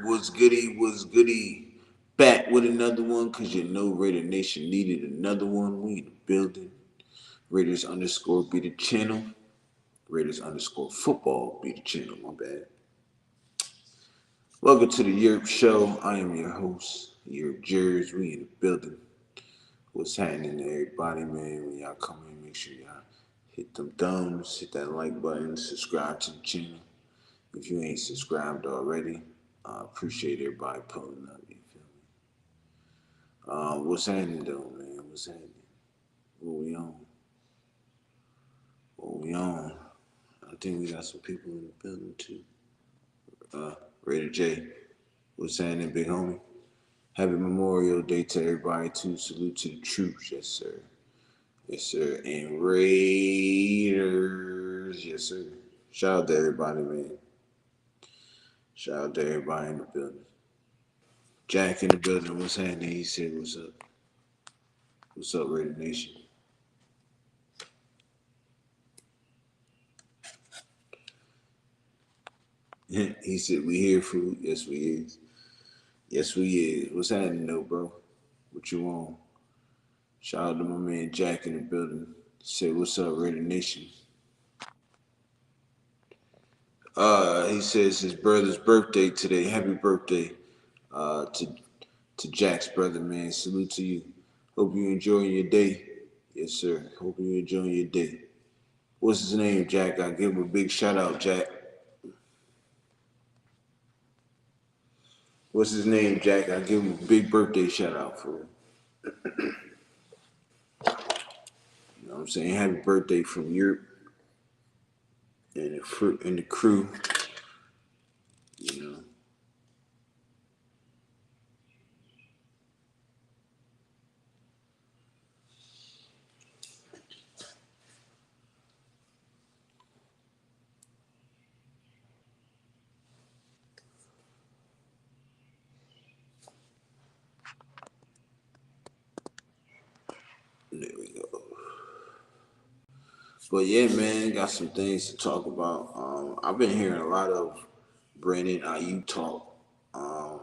What's goody? What's goody? Back with another one because you know Raider Nation needed another one. We in the building. Raiders underscore be the channel. Raiders underscore football be the channel. My bad. Welcome to the Yurp show. I am your host, Yurp Jers. We in the building. What's happening to everybody, man? When y'all come in, make sure y'all hit them thumbs, hit that like button, subscribe to the channel. If you ain't subscribed already, I appreciate everybody pulling up. You feel me? What's happening though, man? What's happening? What we on? What we on? I think we got some people in the building too. Raider J, what's happening, big homie? Happy Memorial Day to everybody too. Salute to the troops, yes sir. Yes sir. And Raiders, yes sir. Shout out to everybody, man. Shout out to everybody in the building. Jack in the building, what's happening? He said, what's up? What's up, Raider Nation? He said, we here, food. Yes, we is. Yes, we is. What's happening, though, bro? What you on? Shout out to my man Jack in the building. Say, what's up, Raider Nation? He says his brother's birthday today. Happy birthday to Jack's brother, man. Salute to you. Hope you enjoying your day. Yes, sir. Hope you enjoying your day. What's his name, Jack? I give him a big shout out, Jack. What's his name, Jack? I give him a big birthday shout out for him. You know what I'm saying? Happy birthday from Yurp and the crew. You know. There we go. But yeah, man, got some things to talk about. I've been hearing a lot of Brandon Ayuk talk. I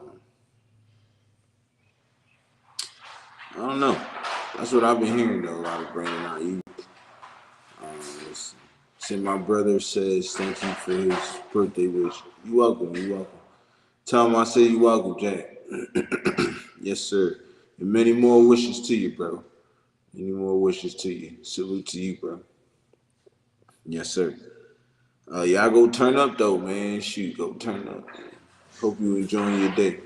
don't know. That's what I've been hearing though. A lot of Brandon Ayuk. Said my brother says thank you for his birthday wish. You welcome. You welcome. Tell him I say you welcome, Jack. Yes, sir. And many more wishes to you, bro. Many more wishes to you. Salute to you, bro. Yes, sir. Y'all go turn up though, man. Shoot, go turn up. Hope you enjoying your day.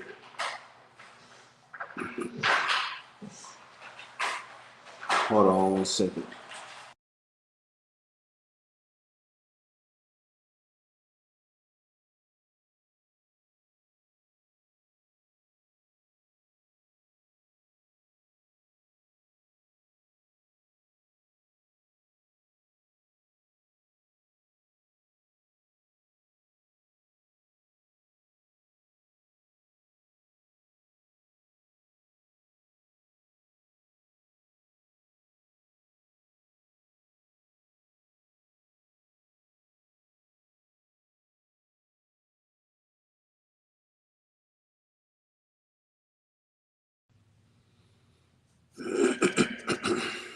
Hold on 1 second.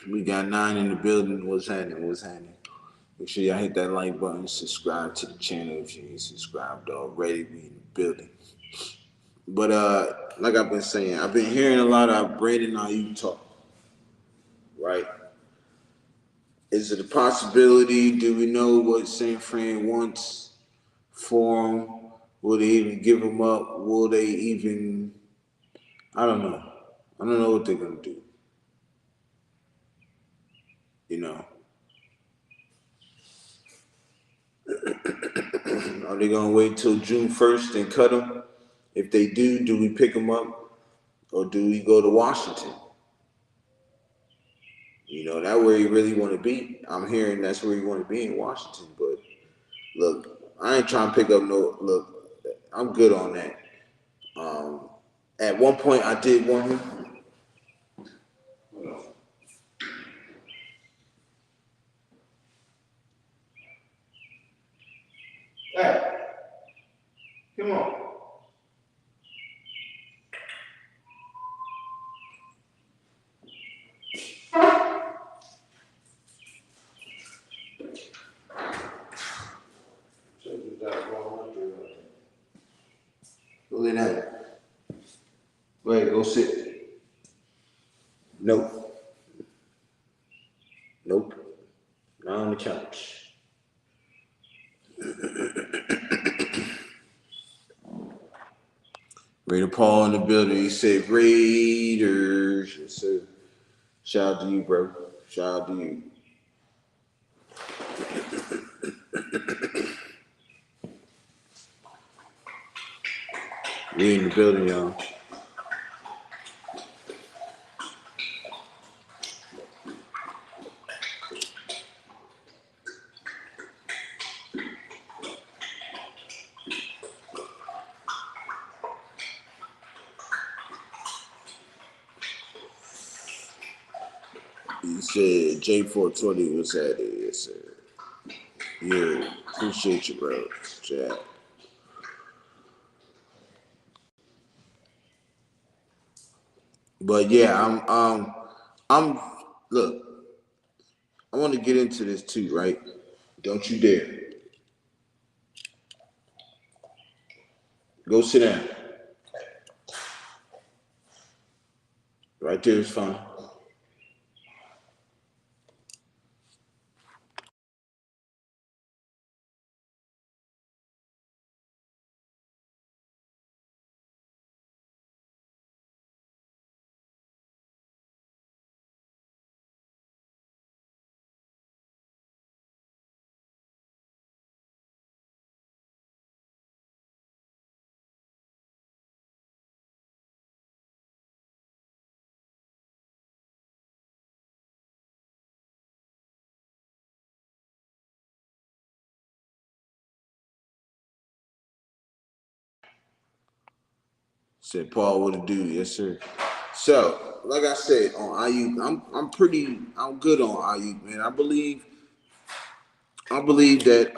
We got 9 in the building. What's happening? What's happening? Make sure y'all hit that like button. Subscribe to the channel if you ain't subscribed already. We in the building. But like I've been saying, I've been hearing a lot of Brandon Ayuk talk. Right? Is it a possibility? Do we know what San Fran wants for him? Will they even give him up? Will they even? I don't know. I don't know what they're gonna do. You know, are they gonna wait till June 1st and cut him? If they do we pick him up or do we go to Washington? You know, that's where you really want to be. I'm hearing that's where you want to be in Washington. But look, I ain't trying to pick up no. Look, I'm good on that. Um, at one point, I did want him. Hey, come on. Go lay down. Go ahead, go sit. Nope. Nope. Not on the couch. Raider Paul in the building. He said Raiders. Yes, sir. Shout out to you, bro. Shout out to you. We in the building, y'all. He said J420 was at it. Yes, sir. Yeah, appreciate you, bro. Jack. But yeah, I'm look, I want to get into this too, right? Don't you dare. Go sit down. Right there is fine. Said Paul, what it do? Yes, sir. So, like I said, on Ayuk, I'm good on Ayuk, man. I believe that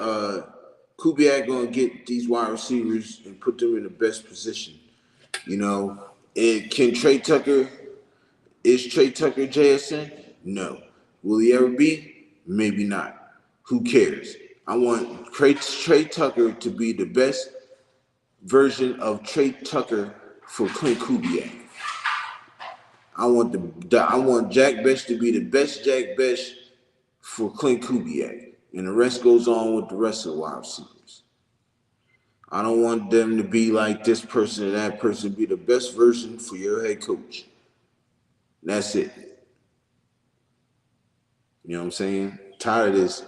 Kubiak gonna get these wide receivers and put them in the best position. You know, and can Trey Tucker is Trey Tucker JSN? No. Will he ever be? Maybe not. Who cares? I want Trey Tucker to be the best version of Trey Tucker for Clint Kubiak. I want Jack Bech to be the best Jack Bech for Clint Kubiak, and the rest goes on with the rest of the wide receivers. I don't want them to be like this person and that person. Be the best version for your head coach. That's it. You know what I'm saying? Tired of this.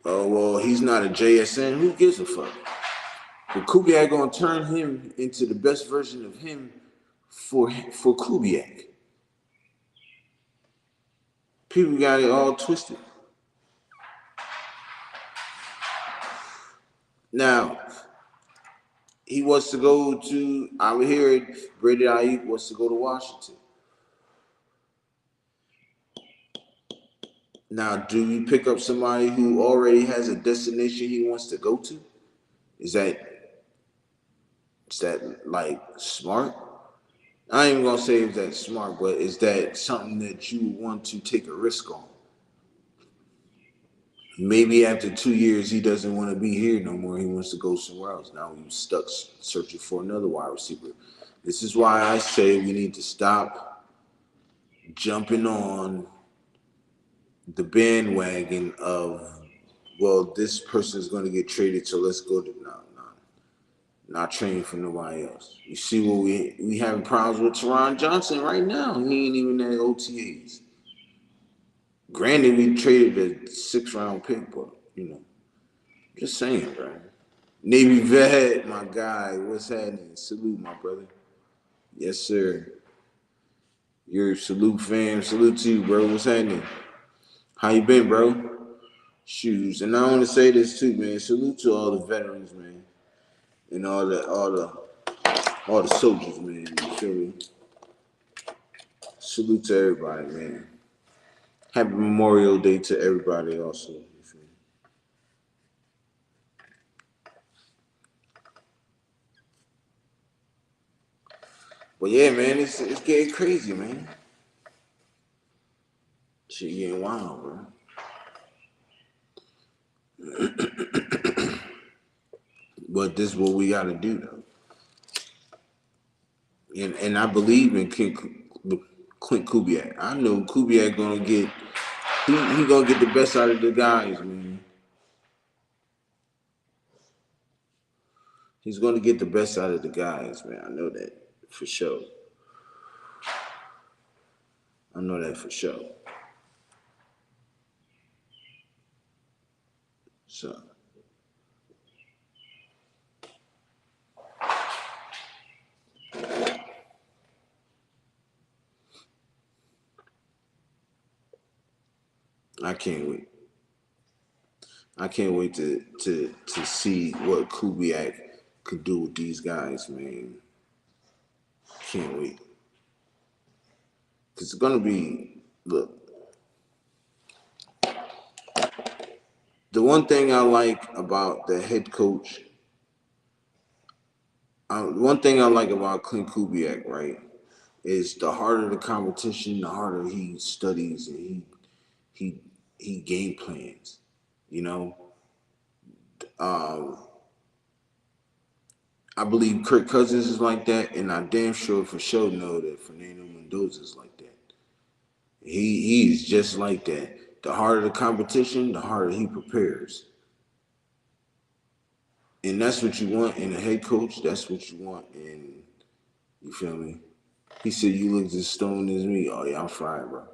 Oh well, he's not a JSN. Who gives a fuck? But Kubiak gonna turn him into the best version of him for Kubiak. People got it all twisted. Now, he wants to go to, I would hear it, Brady Ayuk wants to go to Washington. Now, do you pick up somebody who already has a destination he wants to go to? Is that like smart? I ain't even gonna say is that smart, but is that something that you want to take a risk on? Maybe after 2 years he doesn't want to be here no more. He wants to go somewhere else. Now he's stuck searching for another wide receiver. This is why I say we need to stop jumping on the bandwagon of, well, this person is going to get traded, so let's go to not trading for nobody else. You see what we having problems with Teron Johnson right now. He ain't even at OTAs. Granted, we traded a 6th-round pick, but just saying, bro. Navy vet, my guy. What's happening? Salute, my brother. Yes, sir. You're salute, fam. Salute to you, bro. What's happening? How you been, bro? Shoes. And I want to say this too, man. Salute to all the veterans, man, and all the soldiers, man. You feel me? Salute to everybody, man. Happy Memorial Day to everybody, also. You feel me? But yeah, man, it's getting crazy, man. Shit getting wild, bro. But this is what we gotta do, though. and I believe in Clint Kubiak. I know Kubiak gonna get he gonna get the best out of the guys, man. He's gonna get the best out of the guys, man. I know that for sure. I know that for sure. So I can't wait. I can't wait to see what Kubiak could do with these guys, man. Can't wait. Cause it's gonna be look. The one thing I like about the head coach, one thing I like about Clint Kubiak, right, is the harder the competition, the harder he studies and he he game plans. You know, um, I believe Kirk Cousins is like that, and I damn sure for sure know that Fernando Mendoza is like that. He's just like that. The harder the competition, the harder he prepares. And that's what you want in a head coach. That's what you want in, you feel me? He said, "You look as stoned as me." Oh yeah, I'm fried, bro.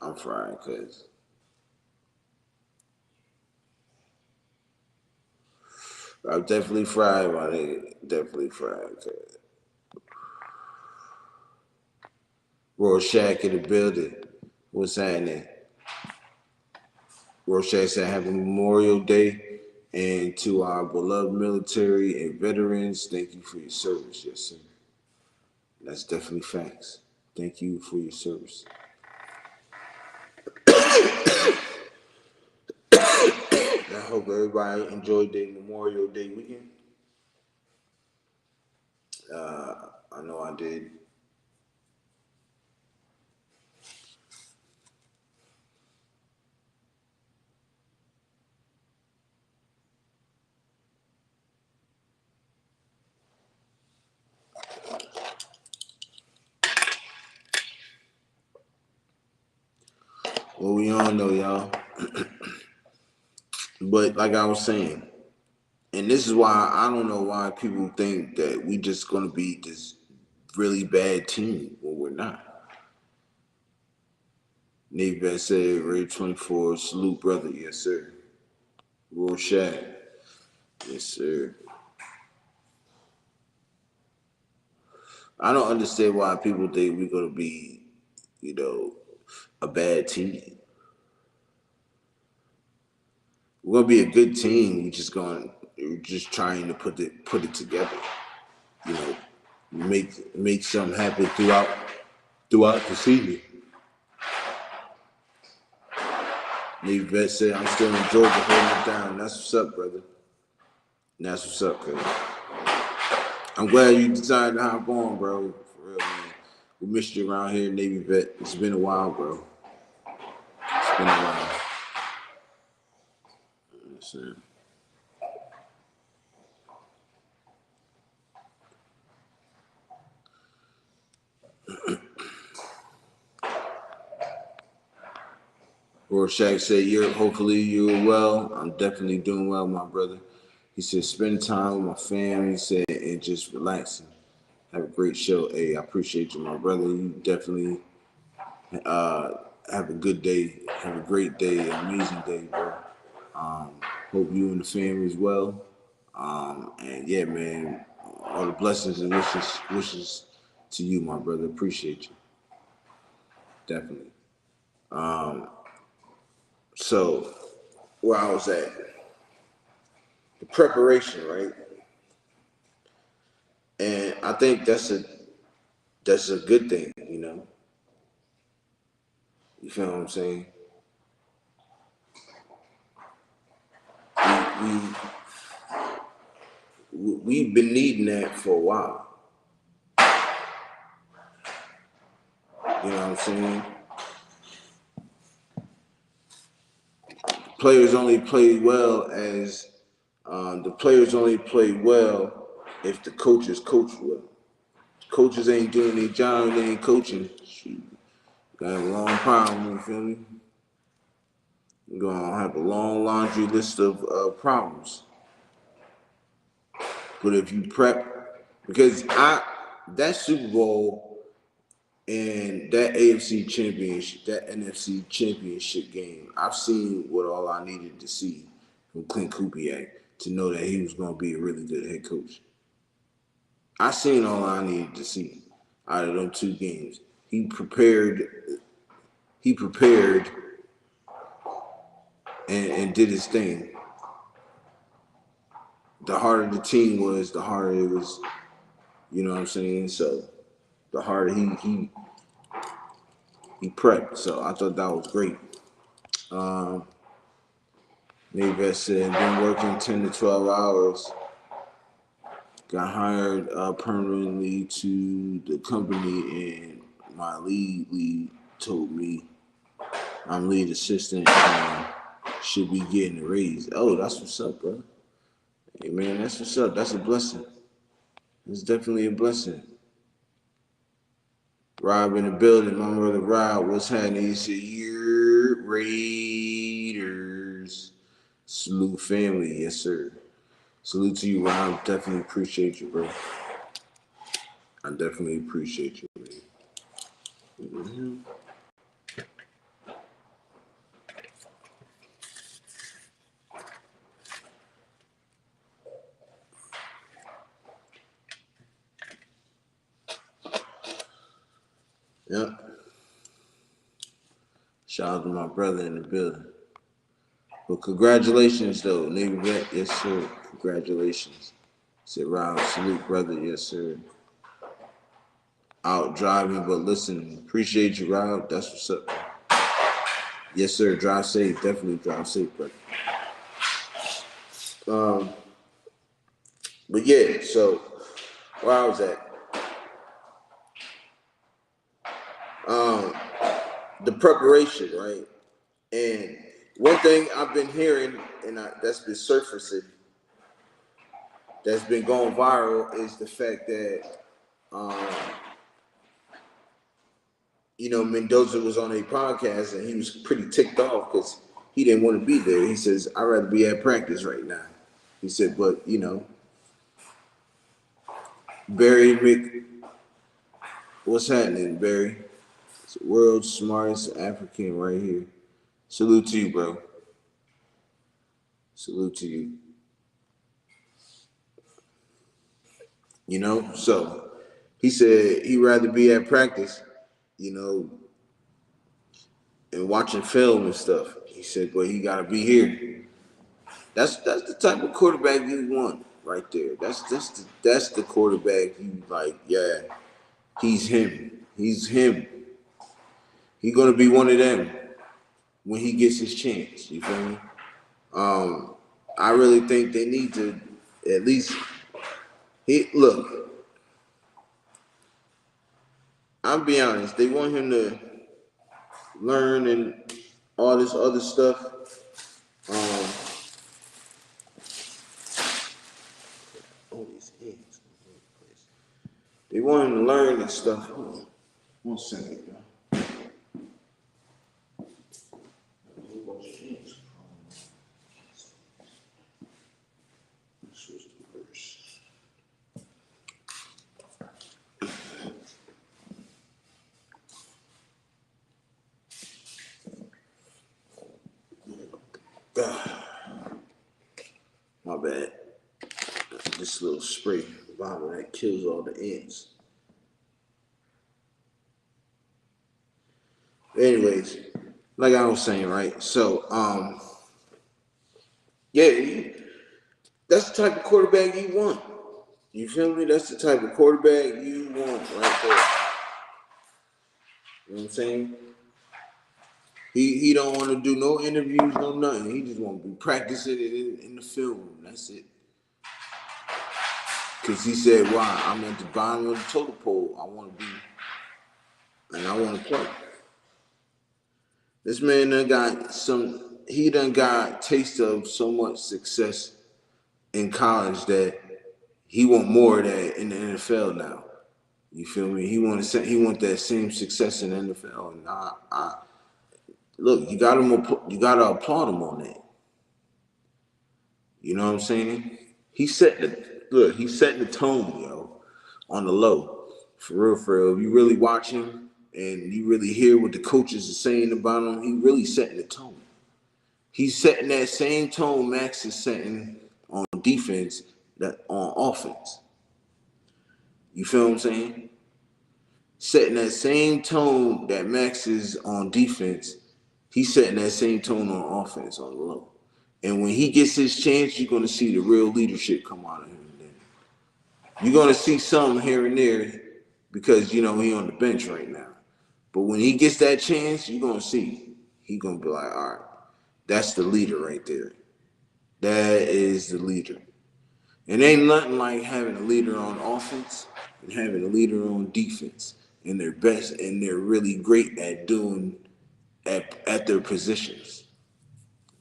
I'm fried, cause I'm definitely fried, my nigga. Definitely fried, cause Rorschach in the building. What's happening? Rorschach said, "Happy Memorial Day, and to our beloved military and veterans, thank you for your service." Yes, sir. That's definitely facts. Thank you for your service. I hope everybody enjoyed their Memorial Day weekend. I know I did. Well, we all know, y'all. But like I was saying, and this is why I don't know why people think that we just gonna be this really bad team when we're not. Navy Vet said, Ray 24, salute, brother. Yes, sir. Rorschach. Yes, sir. I don't understand why people think we're gonna be, you know, a bad team. We're gonna be a good team. We're just trying to put it together. You know, make something happen throughout the season. Navy Vet said, "I'm still in Georgia holding it down." That's what's up, brother. That's what's up, cuz. I'm glad you decided to hop on, bro. For real, man. We missed you around here, Navy Vet. It's been a while, bro. It's been a while. Yes, sir. Rorschach said, hopefully you're well. I'm definitely doing well, my brother. He said, spend time with my family, he said, and just relaxing. Have a great show. Hey, I appreciate you, my brother. You definitely uh, have a good day. Have a great day, amazing day, bro. Um, Hope you and the family as well. And yeah, man, all the blessings and wishes to you, my brother. Appreciate you. Definitely. Um, so where I was at, the preparation, right? And I think that's a good thing, you know. You feel what I'm saying? We we've been needing that for a while. You know what I'm saying? Players only play well as the players only play well if the coaches coach well. coaches ain't doing their job, they ain't coaching. Shoot, got a long problem. You feel me? You're gonna have a long laundry list of problems. But if you prep, because that Super Bowl and that AFC championship, that NFC championship game, I've seen what all I needed to see from Clint Kubiak to know that he was going to be a really good head coach. I seen all I needed to see out of them 2 games. He prepared and did his thing. The harder the team was, the harder it was. You know what I'm saying? So the harder he prepped. So I thought that was great. Maybe said been working 10 to 12 hours. Got hired permanently to the company, and my lead told me I'm lead assistant and should be getting a raise. Oh, that's what's up, bro. Hey man, that's what's up. That's a blessing. It's definitely a blessing. Rob in the building. My brother Rob, what's happening? He said, Yurp Raiders. Salute family. Yes, sir. Salute to you, Rob. Definitely appreciate you, bro. I definitely appreciate you, man. Mm-hmm. Yep. Shout out to my brother in the building. But congratulations, though, Navy vet. Yes, sir. Congratulations. Said Rob, salute, brother. Yes, sir. Out driving, but listen, appreciate you, Rob. That's what's up. Yes, sir. Drive safe. Definitely drive safe, brother. But yeah, so where I was at, the preparation, right? And one thing I've been hearing, and that's been surfacing, that's been going viral, is the fact that, Mendoza was on a podcast and he was pretty ticked off because he didn't want to be there. He says, I'd rather be at practice right now. He said, but, Barry Mick, what's happening, Barry? It's the world's smartest African right here. Salute to you, bro. Salute to you. So he said he'd rather be at practice, and watching film and stuff. He said, but he gotta be here. That's the type of quarterback you want right there. That's the quarterback you like, yeah, he's him. He's him. He's gonna be one of them when he gets his chance. You feel me? I really think they need to at least look. I'll be honest. They want him to learn and all this other stuff. All these hands. They want him to learn and stuff. Hold on. 1 second, y'all. My bad. This little spray bottle that kills all the ants. Anyways, like I was saying, right? So, yeah, that's the type of quarterback you want. You feel me? That's the type of quarterback you want right there. You know what I'm saying? He don't want to do no interviews, no nothing. He just want to be practicing it in the film. That's it. Because he said, "Why? I'm at the bottom of the totem pole. I want to be, and I want to play." This man done got taste of so much success in college that he want more of that in the NFL now. You feel me? He want that same success in the NFL, and I look, you gotta applaud him on that. You know what I'm saying? He's setting the tone, yo, on the low. For real, for real. If you really watch him and you really hear what the coaches are saying about him, he really setting the tone. He's setting that same tone Max is setting on defense that on offense. You feel what I'm saying? Setting that same tone that Max is on defense, he's setting that same tone on offense on the low. And when he gets his chance, you're gonna see the real leadership come out of him. Then you're gonna see some here and there because you know he on the bench right now. But when he gets that chance, you're gonna see he gonna be like, all right, that's the leader right there. That is the leader. It ain't nothing like having a leader on offense and having a leader on defense. And they're best and they're really great at doing at their positions.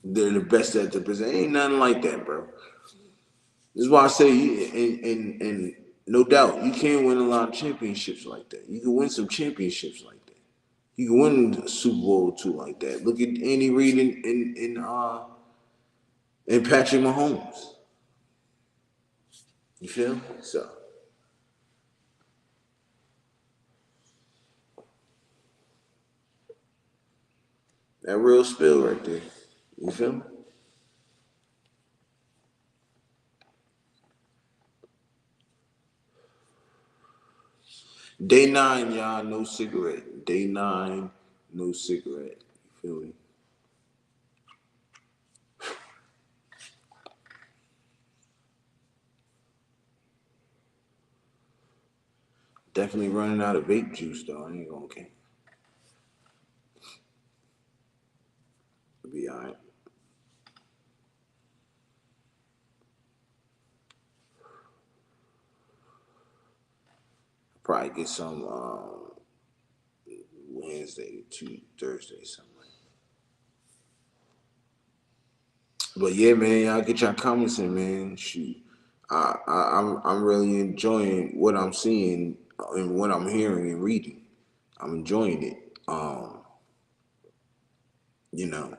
They're the best at their position. Ain't nothing like that, bro. This is why I say, and no doubt, you can win a lot of championships like that. You can win some championships like that. You can win a Super Bowl or two like that. Look at Andy Reid and Patrick Mahomes. You feel? So that real spill right there. You feel me? Day 9, y'all, no cigarette. Day 9, no cigarette. You feel me? Definitely running out of vape juice though. I ain't gonna care. It'll be alright. Probably get some Wednesday, Tuesday, Thursday, something like that. But yeah, man, y'all get your comments in, man. Shoot, I'm really enjoying what I'm seeing and what I'm hearing and reading. I'm enjoying it. You know,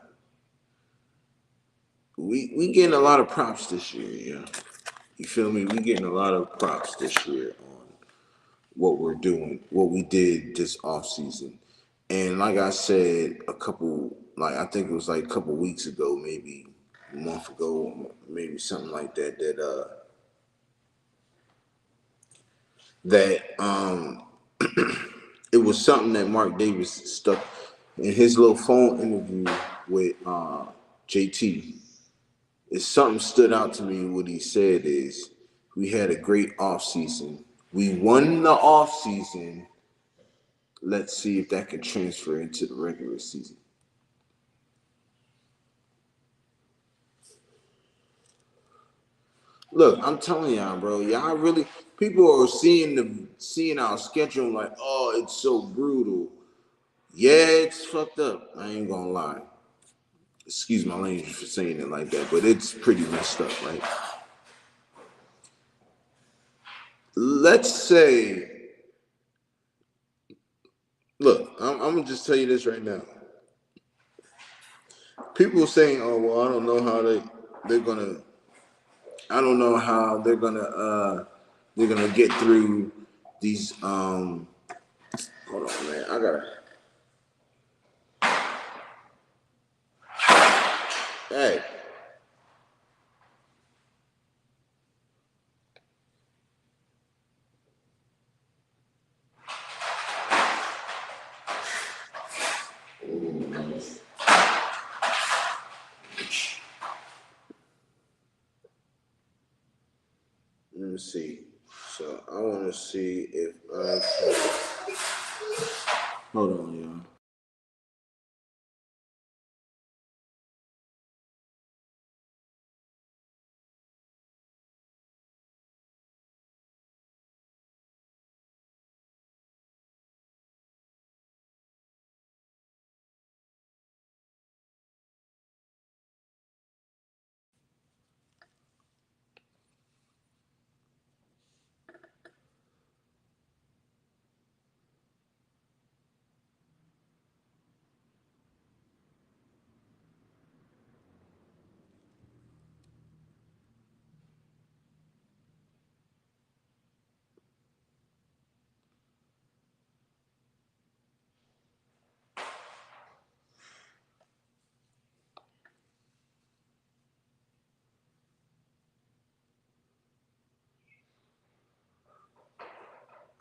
we getting a lot of props this year. Yeah, you feel me? We getting a lot of props this year on what we're doing, what we did this off season. And like I said, I think it was like a couple weeks ago, maybe a month ago, maybe something like that, that it was something that Mark Davis stuck in his little phone interview with JT. It's something stood out to me. What he said is, we had a great off season. We won the off season. Let's see if that can transfer into the regular season. Look, I'm telling y'all, bro. Y'all really people are seeing our schedule like, oh, it's so brutal. Yeah, it's fucked up. I ain't gonna lie. Excuse my language for saying it like that, but it's pretty messed up, right? Let's say, look, I'm gonna just tell you this right now. People are saying, oh well, I don't know how they're gonna, I don't know how they're gonna get through these. Hold on, man. I gotta. Hey, let me see. So I want to see if I can. Hold on, y'all.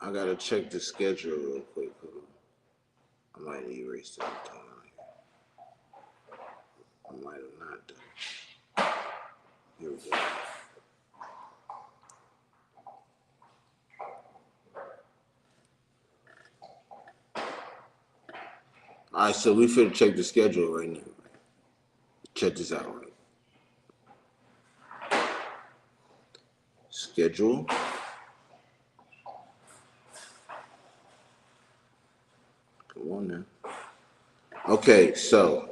I gotta check the schedule real quick. I might erase that. I might have not done. Here we go. All right, so we finna check the schedule right now. Check this out. Schedule. Come on now. Okay, so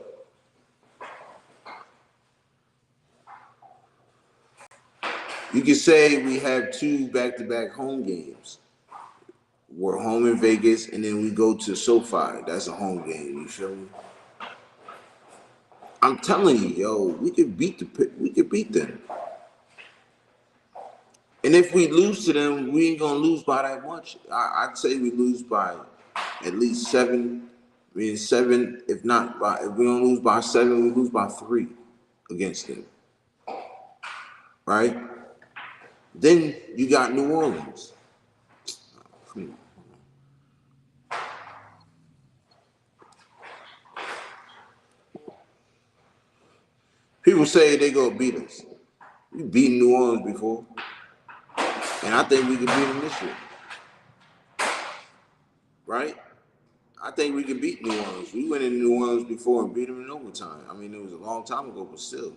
you can say we have 2 back-to-back home games. We're home in Vegas, and then we go to SoFi. That's a home game. You feel me? I'm telling you, yo, we could beat them. And if we lose to them, we ain't gonna lose by that much. I'd say we lose by at least 7. I mean 7, if not by, if we don't lose by 7, we lose by 3 against them. Right? Then you got New Orleans. People say they gonna beat us. We beat New Orleans before. And I think we can beat them this year. Right? I think we can beat New Orleans. We went in New Orleans before and beat them in overtime. I mean, it was a long time ago, but still.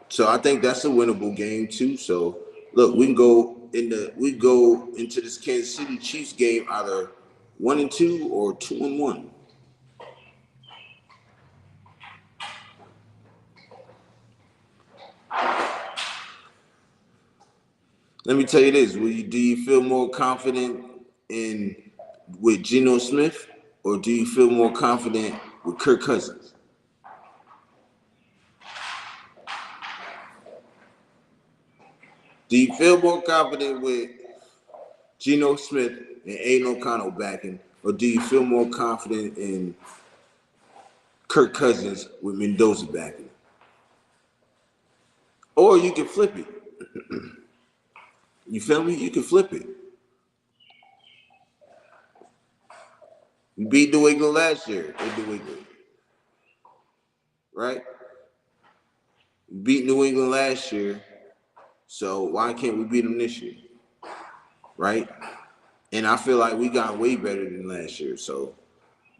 So I think that's a winnable game too. So look, we go into this Kansas City Chiefs game either 1-2 or 2-1. Let me tell you this: do you feel more confident with Geno Smith, or do you feel more confident with Kirk Cousins? Do you feel more confident with Geno Smith and Aiden O'Connell backing, or do you feel more confident in Kirk Cousins with Mendoza backing? Or you can flip it. You feel me? You can flip it. We beat New England last year in New England. Right? We beat New England last year, so why can't we beat them this year? Right? And I feel like we got way better than last year, so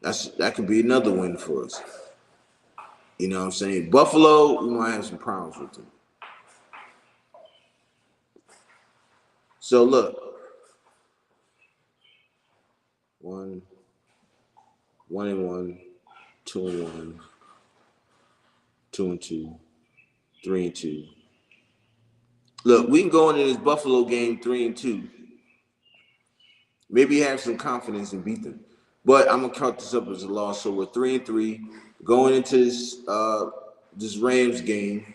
that could be another win for us. You know what I'm saying? Buffalo, we might have some problems with them. So look, 1-1, 2-1, 2-2, 3-2. Look, we can go into this Buffalo game 3-2. Maybe have some confidence and beat them. But I'm gonna count this up as a loss. So we're 3-3 going into this Rams game,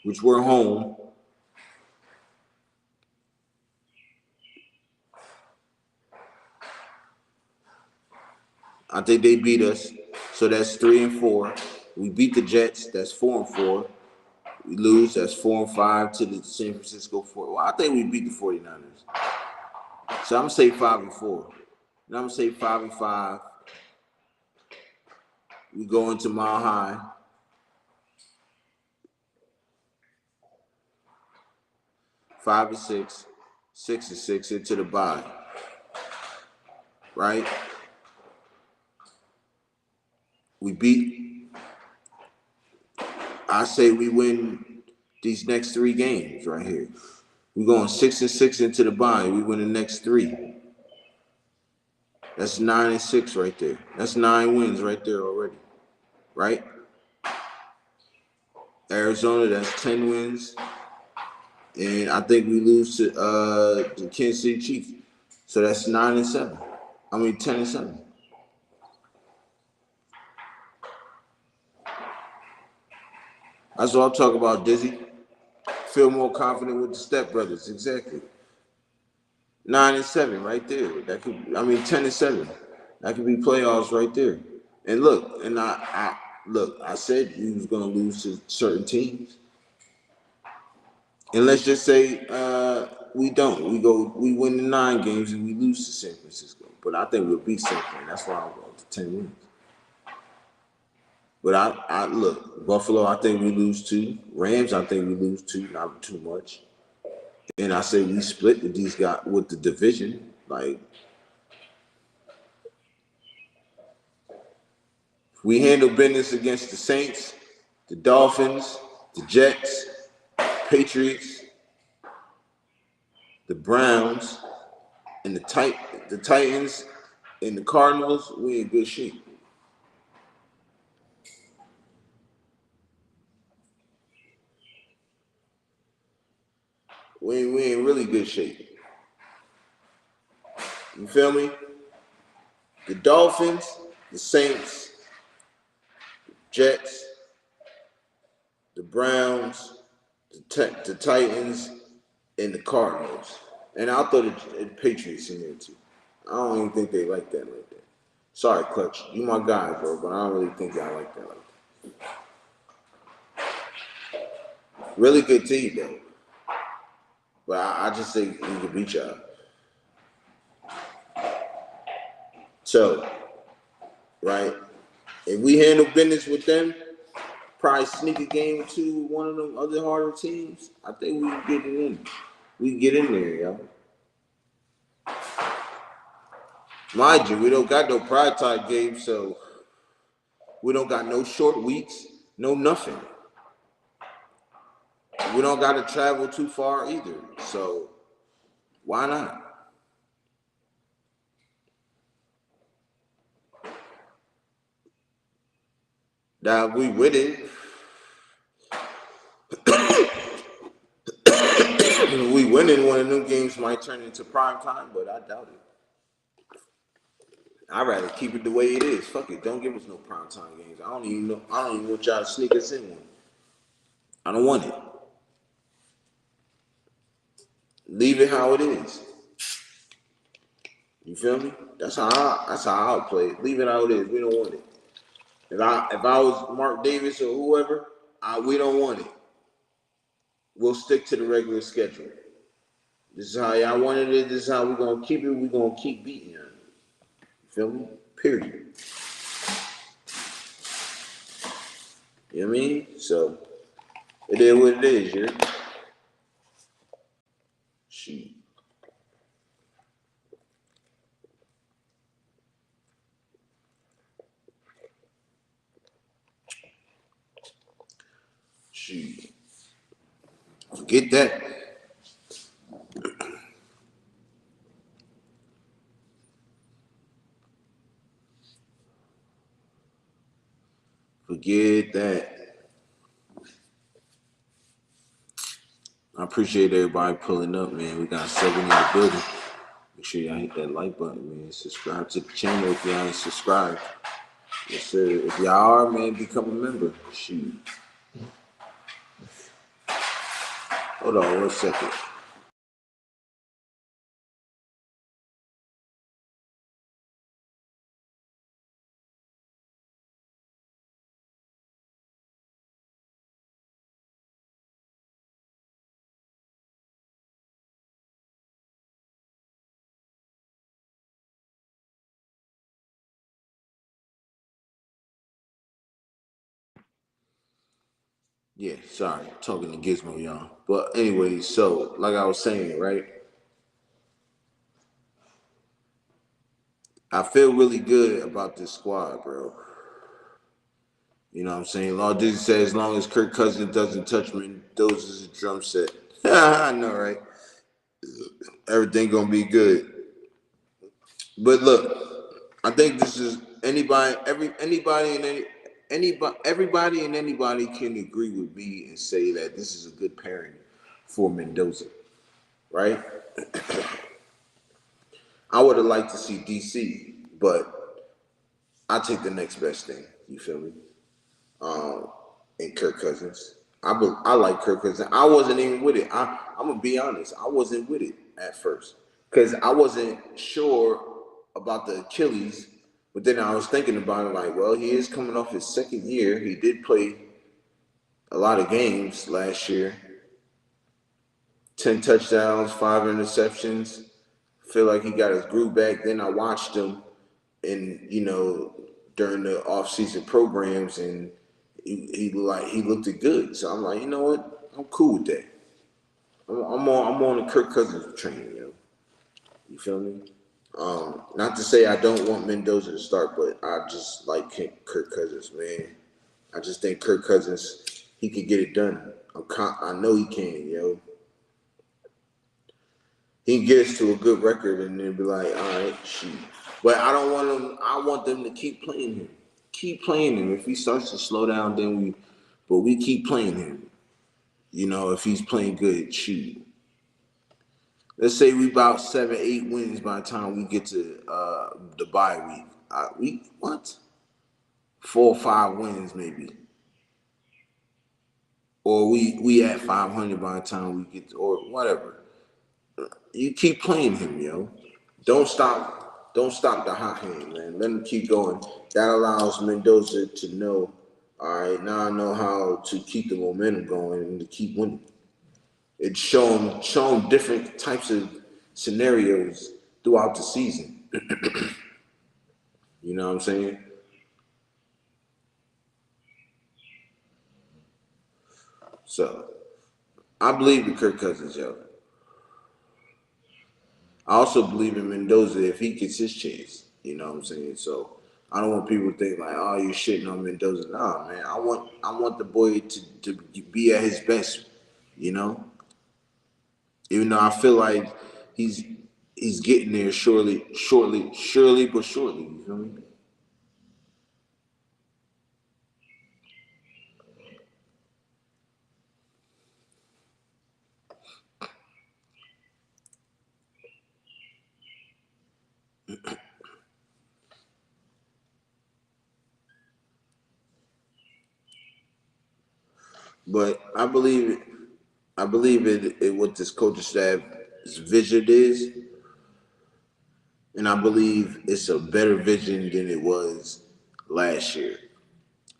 which we're home. I think they beat us, so that's 3-4. We beat the Jets, that's 4-4. We lose, that's 4-5 to the San Francisco 4. Well, I think we beat the 49ers. So I'm gonna say 5-4. And I'm gonna say 5-5. We go into Mile High. 5-6, 6-6 into the bye. Right? We beat. I say we win these next 3 games right here. We're going 6-6 into the bye. We win the next 3. That's 9-6 right there. That's 9 wins right there already. Right? Arizona, that's 10 wins. And I think we lose to the Kansas City Chiefs. So that's 9-7. I mean 10-7. That's what I'm talking about, Dizzy. Feel more confident with the Step Brothers. Exactly. 9-7 right there. That could, I mean 10-7. That could be playoffs right there. And look, and Look, I said we was gonna lose to certain teams, and let's just say we don't. We win the 9 games and we lose to San Francisco. But I think we'll beat San Fran. That's why I'm going to 10 wins. But I look, Buffalo, I think we lose 2. Rams, I think we lose 2, not too much. And I say we split with these guys with the division. Like we handle business against the Saints, the Dolphins, the Jets, Patriots, the Browns, and the Titans and the Cardinals. We in good shape. We in really good shape. You feel me? The Dolphins, the Saints, Jets, the Browns, the Titans, and the Cardinals. And I'll throw the Patriots in there too. I don't even think they like that like that. Sorry, Clutch. You my guy, bro, but I don't really think I like that like that. Really good team, though. But I just think we can beat y'all. So, right? If we handle business with them, probably sneak a game or two with one of them other harder teams, I think we can get it in. We can get in there, yo. Mind you, we don't got no pride time game, so we don't got no short weeks, no nothing. We don't got to travel too far either, so why not? Now, if we win it, if we winning one of them games might turn into prime time, but I doubt it. I'd rather keep it the way it is. Fuck it. Don't give us no prime time games. I don't even know. I don't even want y'all to sneak us in one. I don't want it. Leave it how it is. You feel me? That's how I'll play it. Leave it how it is. We don't want it. If I was Mark Davis or whoever, we don't want it. We'll stick to the regular schedule. This is how y'all wanted it. This is how we're gonna keep it. We're gonna keep beating y'all. You feel me? Period. You know what I mean? So it is what it is, yeah. Shoot. Shoot. Forget that. Forget that. I appreciate everybody pulling up, man. We got 7 in the building. Make sure y'all hit that like button, man. Subscribe to the channel if y'all ain't subscribed. Yes, sir. If y'all are, man, become a member. Shoot. Hold on 1 second. Yeah, sorry. Talking to Gizmo, y'all. But anyway, so like I was saying, right? I feel really good about this squad, bro. You know what I'm saying? Law Dizzy said as long as Kirk Cousins doesn't touch Mendoza's drum set. I know, right? Everything gonna be good. But look, I think this is everybody and anybody can agree with me and say that this is a good pairing for Mendoza, right? I would have liked to see DC, but I take the next best thing. You feel me? Um, and Kirk Cousins. I like Kirk Cousins. I wasn't even with it. I'm gonna be honest. I wasn't with it at first because I wasn't sure about the Achilles But then I was thinking about it like, well, he is coming off his second year. He did play a lot of games last year. 10 touchdowns, 5 interceptions. Feel like he got his groove back. Then I watched him in, during the off-season programs, and he looked good. So I'm like, you know what? I'm cool with that. I'm on the Kirk Cousins train, You feel me? Not to say I don't want Mendoza to start, but I just like Kirk Cousins, man. I just think Kirk Cousins, he could get it done. I know he can, He can get us to a good record and then be like, all right, shoot. But I don't want them. I want them to keep playing him. Keep playing him. If he starts to slow down, but we keep playing him. If he's playing good, shoot. Let's say we about 7, 8 wins by the time we get to the bye week. Week what? 4 or 5 wins maybe, or we at 500 by the time we get to, or whatever. You keep playing him, Don't stop. Don't stop the hot hand, man. Let him keep going. That allows Mendoza to know. All right, now I know how to keep the momentum going and to keep winning. It's show him different types of scenarios throughout the season. You know what I'm saying? So I believe in Kirk Cousins, I also believe in Mendoza if he gets his chance. You know what I'm saying? So I don't want people to think like, oh, you're shitting on Mendoza. Nah, man. I want the boy to be at his best, you know? Even though I feel like he's he's getting there surely but surely, you feel me? But I believe it what this coaching staff's vision is, and I believe it's a better vision than it was last year.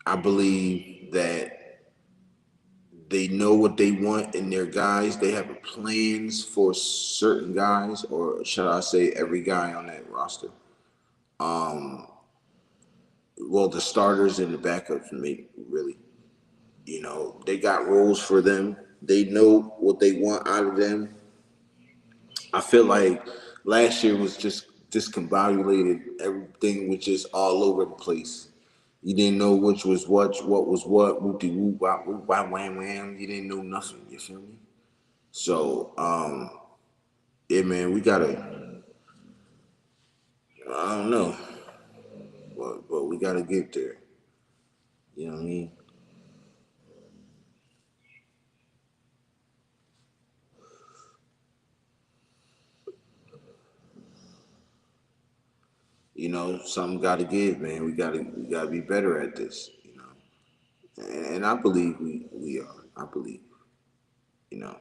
I believe that they know what they want in their guys. They have plans for certain guys, or should I say, every guy on that roster. Um, well, the starters and the backups, maybe really. They got roles for them. They know what they want out of them. I feel like last year was just discombobulated. Everything was just all over the place. You didn't know which was what was what, whoop de whoop, whoop, wham, wham. You didn't know nothing. You feel me? So, yeah, man, we gotta. I don't know, but we gotta get there. You know what I mean? Something got to give, man. We gotta be better at this. And I believe we are. I believe. You know.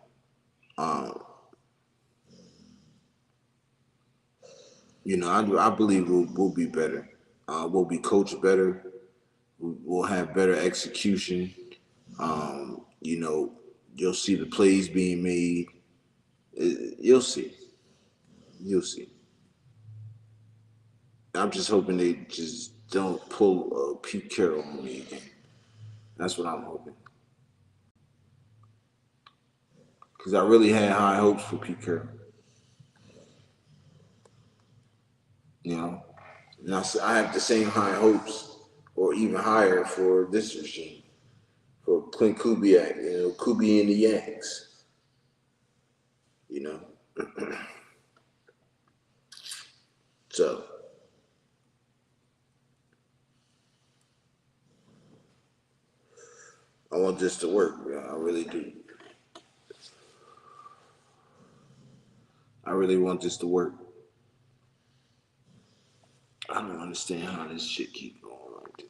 Um. I believe we'll be better. We'll be coached better. We'll have better execution. Um. You know. You'll see the plays being made. You'll see. You'll see. I'm just hoping they just don't pull Pete Carroll on me again. That's what I'm hoping. Because I really had high hopes for Pete Carroll. You know, and I have the same high hopes, or even higher, for this regime, for Clint Kubiak. Kubi and the Yanks. You know, so I want this to work. Yeah, I really do. I really want this to work. I don't understand how this shit keep going like this.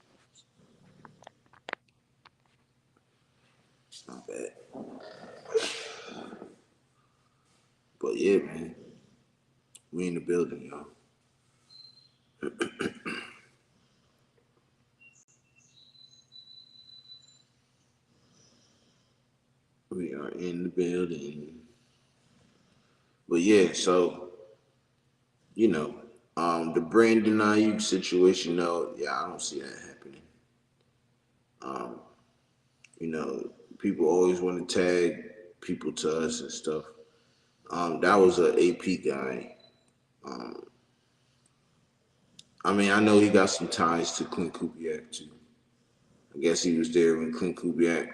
It's not bad, but yeah, man, we in the building, y'all. are in the building. But yeah, so the Brandon Ayuk situation, though, yeah, I don't see that happening. Um, you know, people always want to tag people to us and stuff. That was a AP guy. Um, I mean, I know he got some ties to Clint Kubiak too. I guess he was there when Clint Kubiak.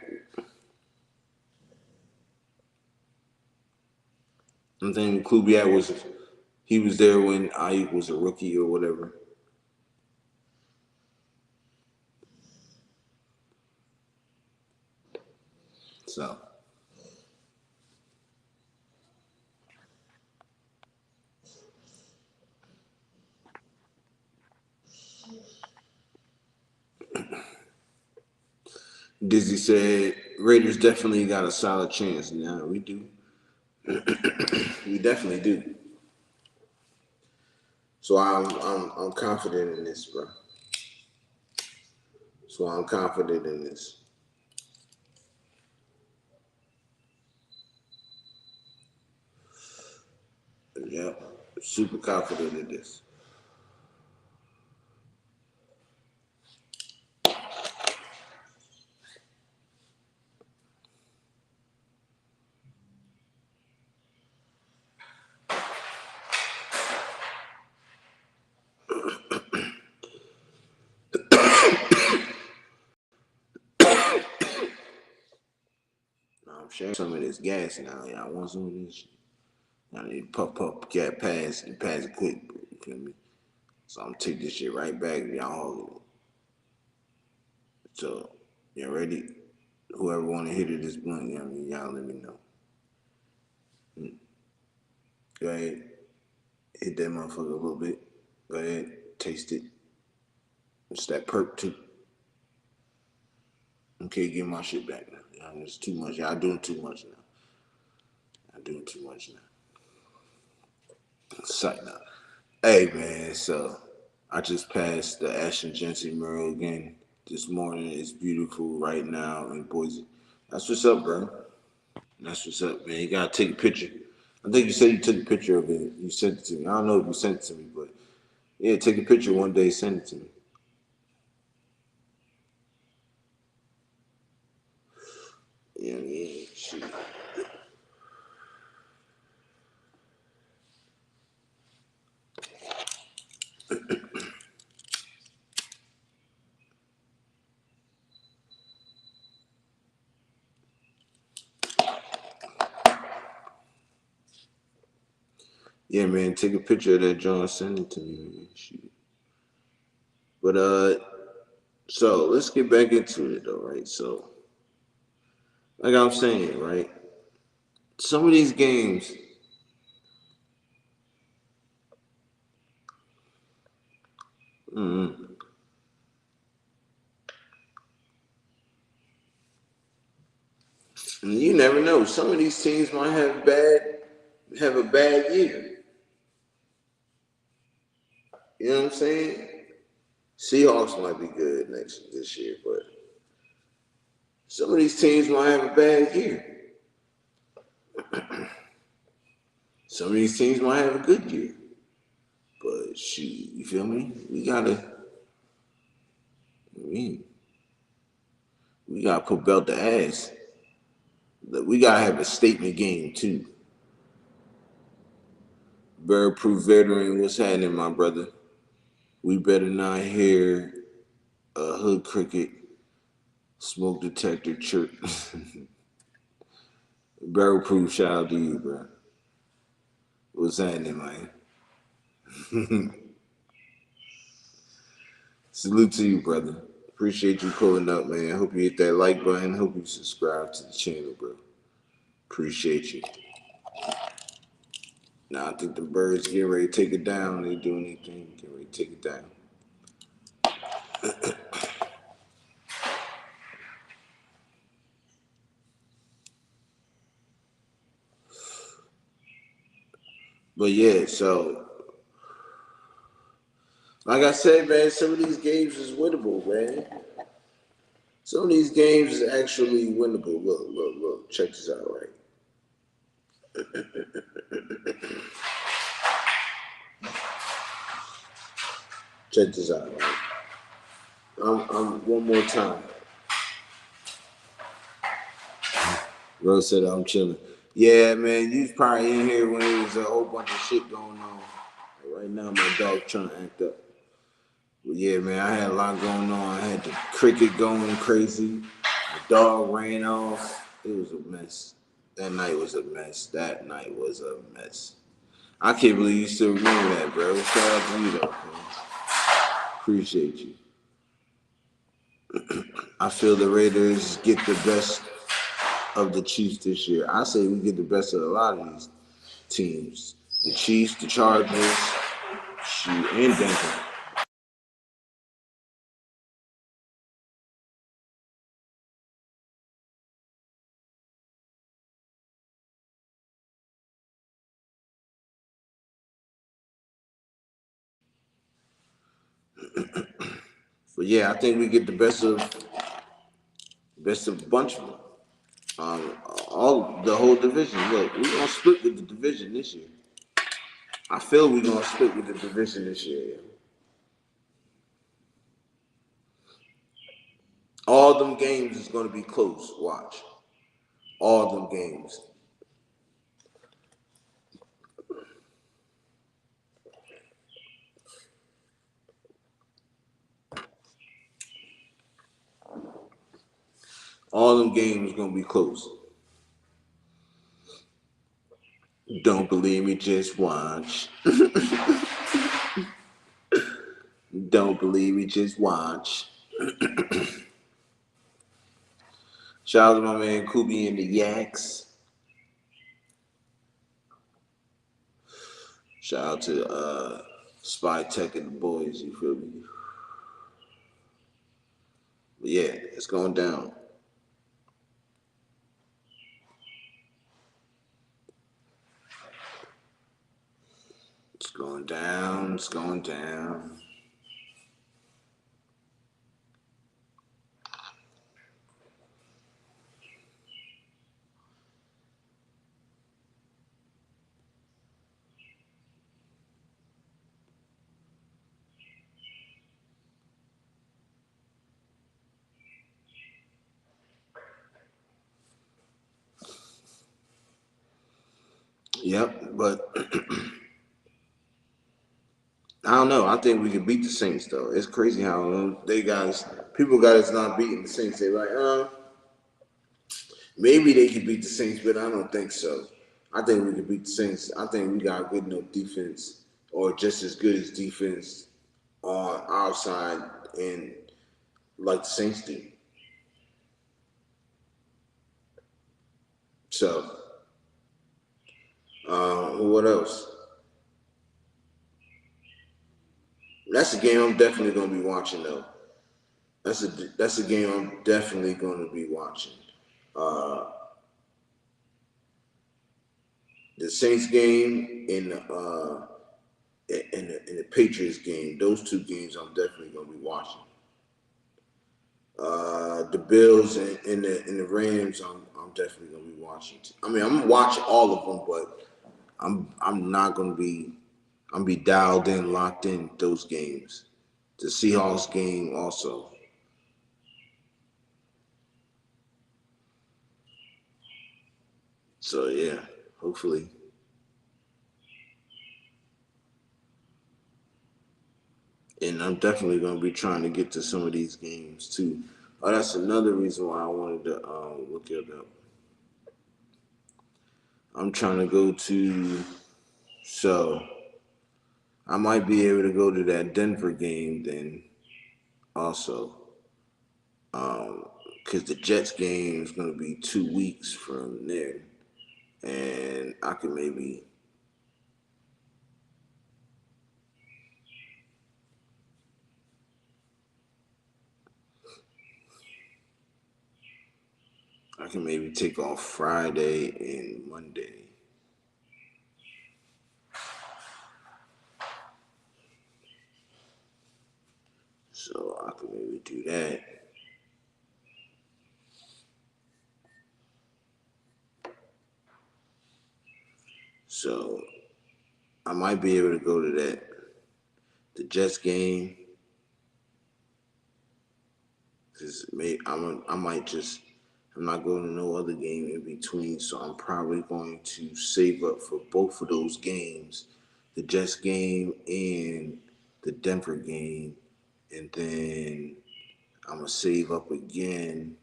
I'm thinking Kubiak he was there when Ayuk was a rookie or whatever. So Dizzy said Raiders definitely got a solid chance. Now we do. We definitely do. So I'm confident in this, bro. So I'm confident in this. Yeah, super confident in this. I'm sharing some of this gas now. Y'all want some of this? Y'all need to puff, get pass, and pass it quick. You feel me? So I'm gonna take this shit right back. Y'all, so y'all ready? Whoever want to hit it this blunt, y'all let me know. Go ahead, hit that motherfucker a little bit. Go ahead, taste it. It's that perk too. Okay, get my shit back now. It's too much. Y'all doing too much now. Y'all doing too much now. Sight now. Hey man, so I just passed the Ashton Jensen mural again this morning. It's beautiful right now in Boise. That's what's up, bro. That's what's up, man. You gotta take a picture. I think you said you took a picture of it. You sent it to me. I don't know if you sent it to me, but yeah, take a picture one day, send it to me. Yeah, shit. Yeah, man, take a picture of that John, send it to me, man. Shoot. But so let's get back into it though, right? So like I'm saying, right? Some of these games, mm, you never know. Some of these teams might have a bad year. You know what I'm saying? Seahawks might be good this year, but some of these teams might have a bad year. Some of these teams might have a good year. But shoot, you feel me? We, we gotta put belt to ass. We gotta have a statement game too. Bird proof veteran, what's happening, my brother? We better not hear a hood cricket smoke detector chirp. Barrel proof, shout out to you, bro. What's happening, man? Salute to you, brother. Appreciate you pulling up, man. Hope you hit that like button. Hope you subscribe to the channel, bro. Appreciate you. Now I think the birds get ready to take it down. They doing anything, get ready to take it down. But yeah, so like I said, man, some of these games is winnable, man. Some of these games is actually winnable. Look. Check this out, right? Check this out, right? I'm one more time. Rose said I'm chilling. Yeah, man, you was probably in here when there was a whole bunch of shit going on. Right now, my dog trying to act up. But yeah, man, I had a lot going on. I had the cricket going crazy. The dog ran off. It was a mess. That night was a mess. That night was a mess. I can't believe you still remember that, bro. Shout out to you, though, man. Appreciate you. I feel the Raiders get the best of the Chiefs this year. I say we get the best of a lot of these teams. The Chiefs, the Chargers, shoot, and Denver. But yeah, I think we get the best of a bunch of them. All the whole division. Look, we're gonna split with the division this year. I feel we're gonna split with the division this year. All them games is gonna be close. Watch. All them games. All them games gonna be close. Don't believe me, just watch. Don't believe me, just watch. Shout out to my man Kubi and the Yaks. Shout out to Spy Tech and the boys, you feel me? But yeah, it's going down. It's going down, it's going down. Yep, but I don't know. I think we could beat the Saints though. It's crazy how they guys people got us not beating the Saints. They're like, maybe they could beat the Saints, but I don't think so. I think we could beat the Saints. I think we got good enough defense, or just as good as defense on our side, and like the Saints do. So, what else? That's a game I'm definitely gonna be watching though. That's a game I'm definitely gonna be watching. Uh, the Saints game and the Patriots game. Those two games I'm definitely gonna be watching. The Bills and the Rams I'm definitely gonna be watching. I mean I'm gonna watch all of them, but I'm not gonna be I'm be dialed in, locked in those games. The Seahawks game also. So yeah, hopefully. And I'm definitely gonna be trying to get to some of these games too. Oh, that's another reason why I wanted to look it up. I'm trying to go to so I might be able to go to that Denver game then also. Because the Jets game is going to be 2 weeks from there. And I can maybe take off Friday and Monday. So I can maybe do that. So I might be able to go to that. The Jets game, because I'm not going to no other game in between, so I'm probably going to save up for both of those games, the Jets game and the Denver game, and then I'm going to save up again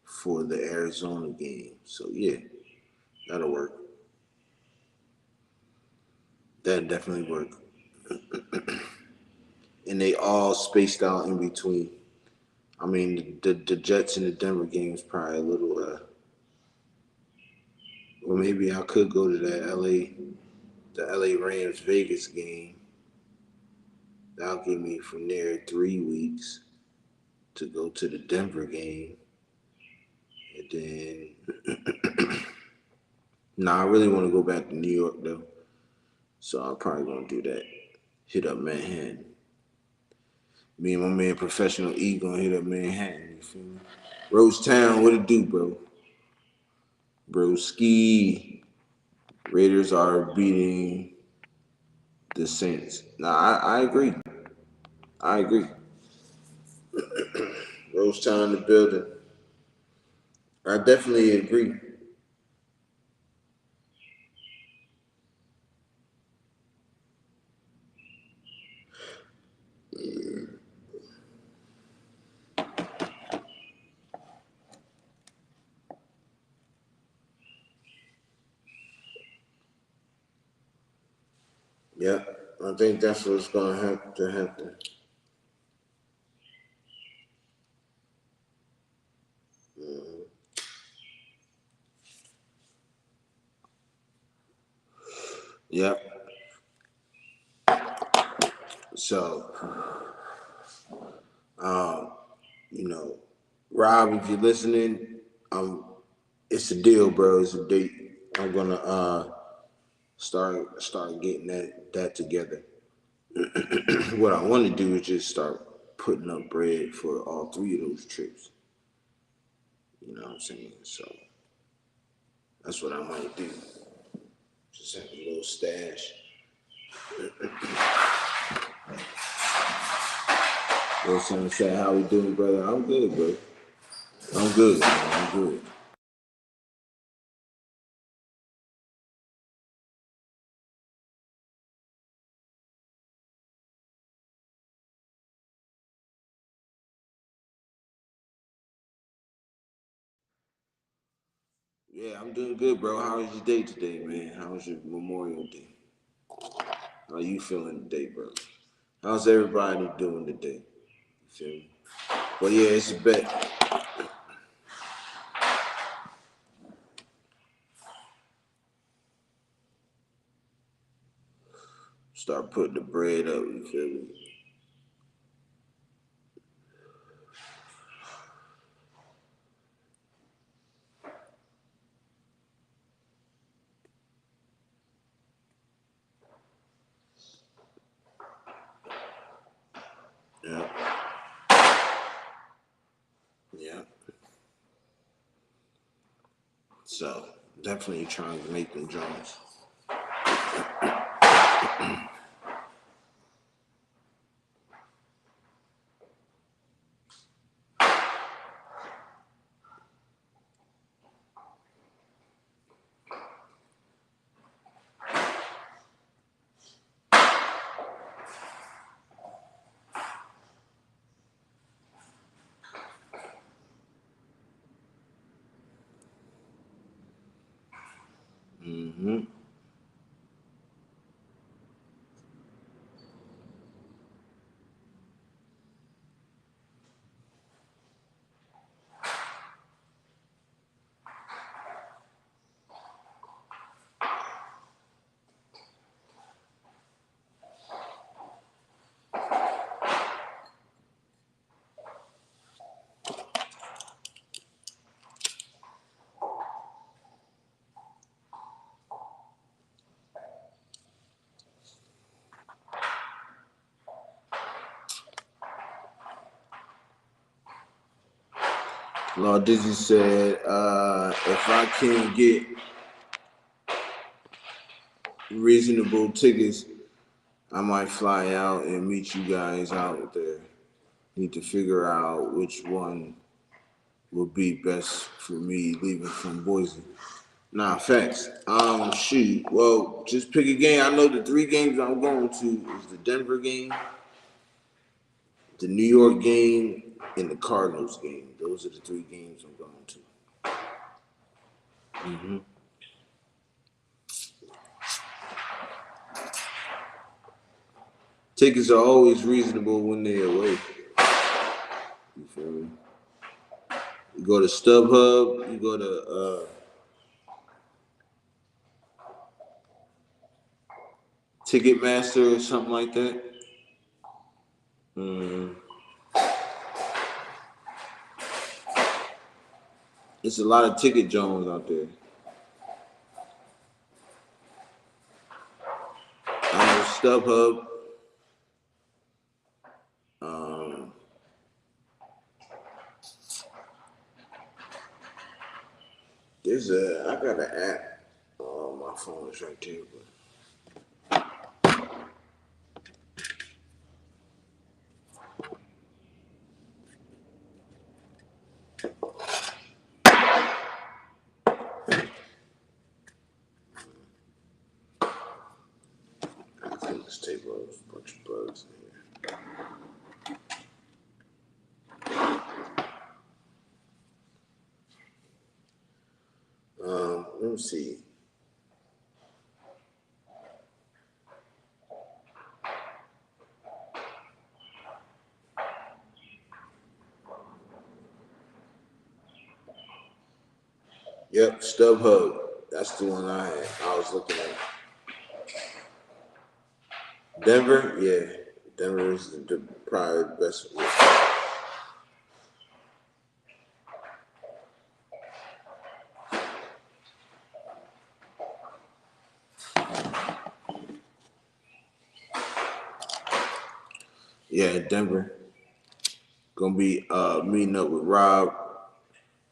for the Arizona game. So yeah, that'll work. That'll definitely work. And they all spaced out in between. I mean, the Jets and the Denver game is probably a little. Well, maybe I could go to the LA Rams Vegas game. That'll give me from there 3 weeks to go to the Denver game, and then. Nah, I really want to go back to New York though, so I'm probably gonna do that. Hit up Manhattan. Me and my man Professional E gonna hit up Manhattan. You feel me? Rose Town, what it do, bro? Broski. Raiders are beating the Saints. Nah, I agree. I agree. Rose Town in the building. I definitely agree. Yeah, I think that's what's gonna have to happen. Mhm. Yep. So, um, you know, Rob, if you're listening, it's a deal, bro. It's a date. I'm gonna start getting that together. What I want to do is just start putting up bread for all three of those trips. You know what I'm saying? So that's what I might do. Just have a little stash. What's up, say how we doing, brother? I'm good, bro. I'm good, man. I'm good. Yeah, I'm doing good, bro. How was your day today, man? How was your Memorial Day? How you feeling today, bro? How's everybody doing today? You feel me? Well, yeah, it's a bet. Start putting the bread up. You feel me? Yeah, yeah. So definitely trying to make them joints. Mm-hmm. Lord Dizzy said, if I can't get reasonable tickets, I might fly out and meet you guys out there. Need to figure out which one would be best for me leaving from Boise. Nah, facts. Shoot. Well, just pick a game. I know the three games I'm going to is the Denver game, the New York game, and the Cardinals game. Those are the three games I'm going to. Mm-hmm. Tickets are always reasonable when they're away. You feel me? You go to StubHub, you go to Ticketmaster or something like that. Mm. It's a lot of ticket Jones out there. I know StubHub. Um, I got an app. Oh, my phone is right there, but. Let's take a bunch of bugs in here. Let me see. Yep, StubHub. That's the one I was looking at. Denver, yeah. Denver is probably the best. Yeah, Denver. Gonna be meeting up with Rob.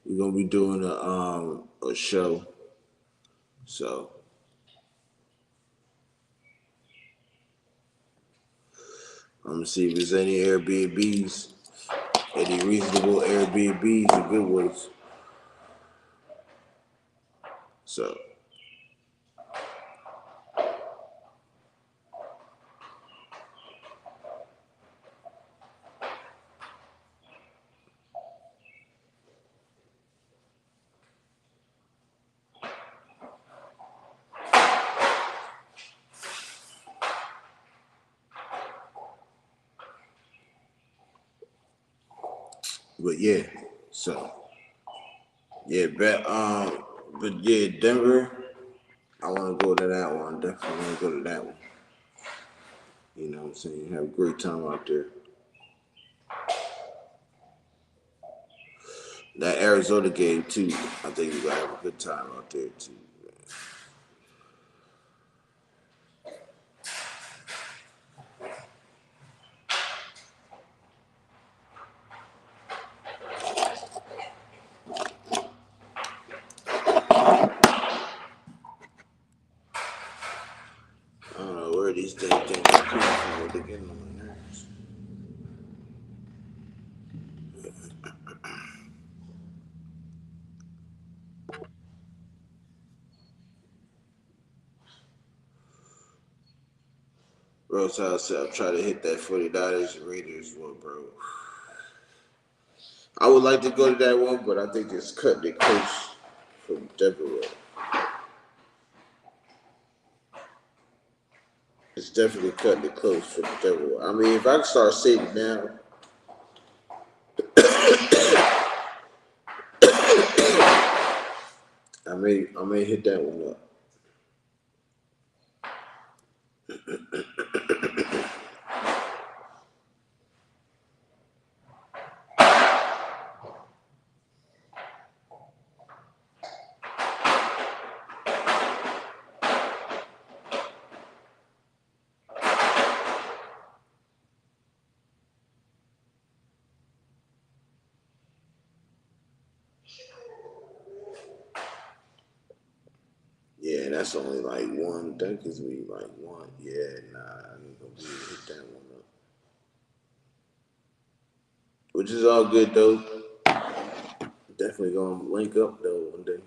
We're gonna be doing a show. So I'm gonna see if there's any Airbnbs, any reasonable Airbnbs and good ones. So but yeah, so yeah, but yeah, Denver. I want to go to that one. Definitely want to go to that one. You know what I'm saying? Have a great time out there. That Arizona game too. I think we gotta have a good time out there too. I don't know where these damn things are coming from. They're getting on my nerves. Bro, so I'm trying to hit that $40 Raiders one, bro. I would like to go to that one, but I think it's cutting it close from Denver. It's definitely cutting it close from Denver. I mean, if I can start saving now, I may hit that one up. Damn, that's only like one. That gives me like one. Yeah, nah, I ain't gonna be able to hit that one up. Which is all good though. Definitely gonna link up though one day.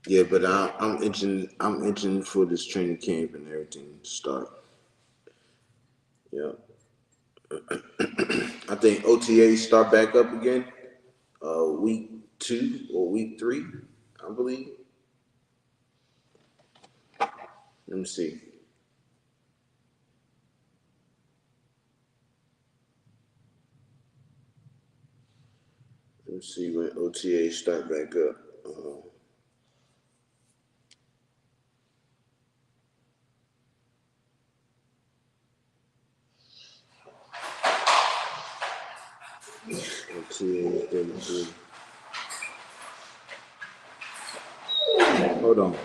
Yeah, but I'm itching. I'm itching for this training camp and everything to start. Yeah, I think OTAs start back up again. Week 2 or week 3, I believe. Let me see. Let me see when OTAs start back up. OTAs 33. Hold on.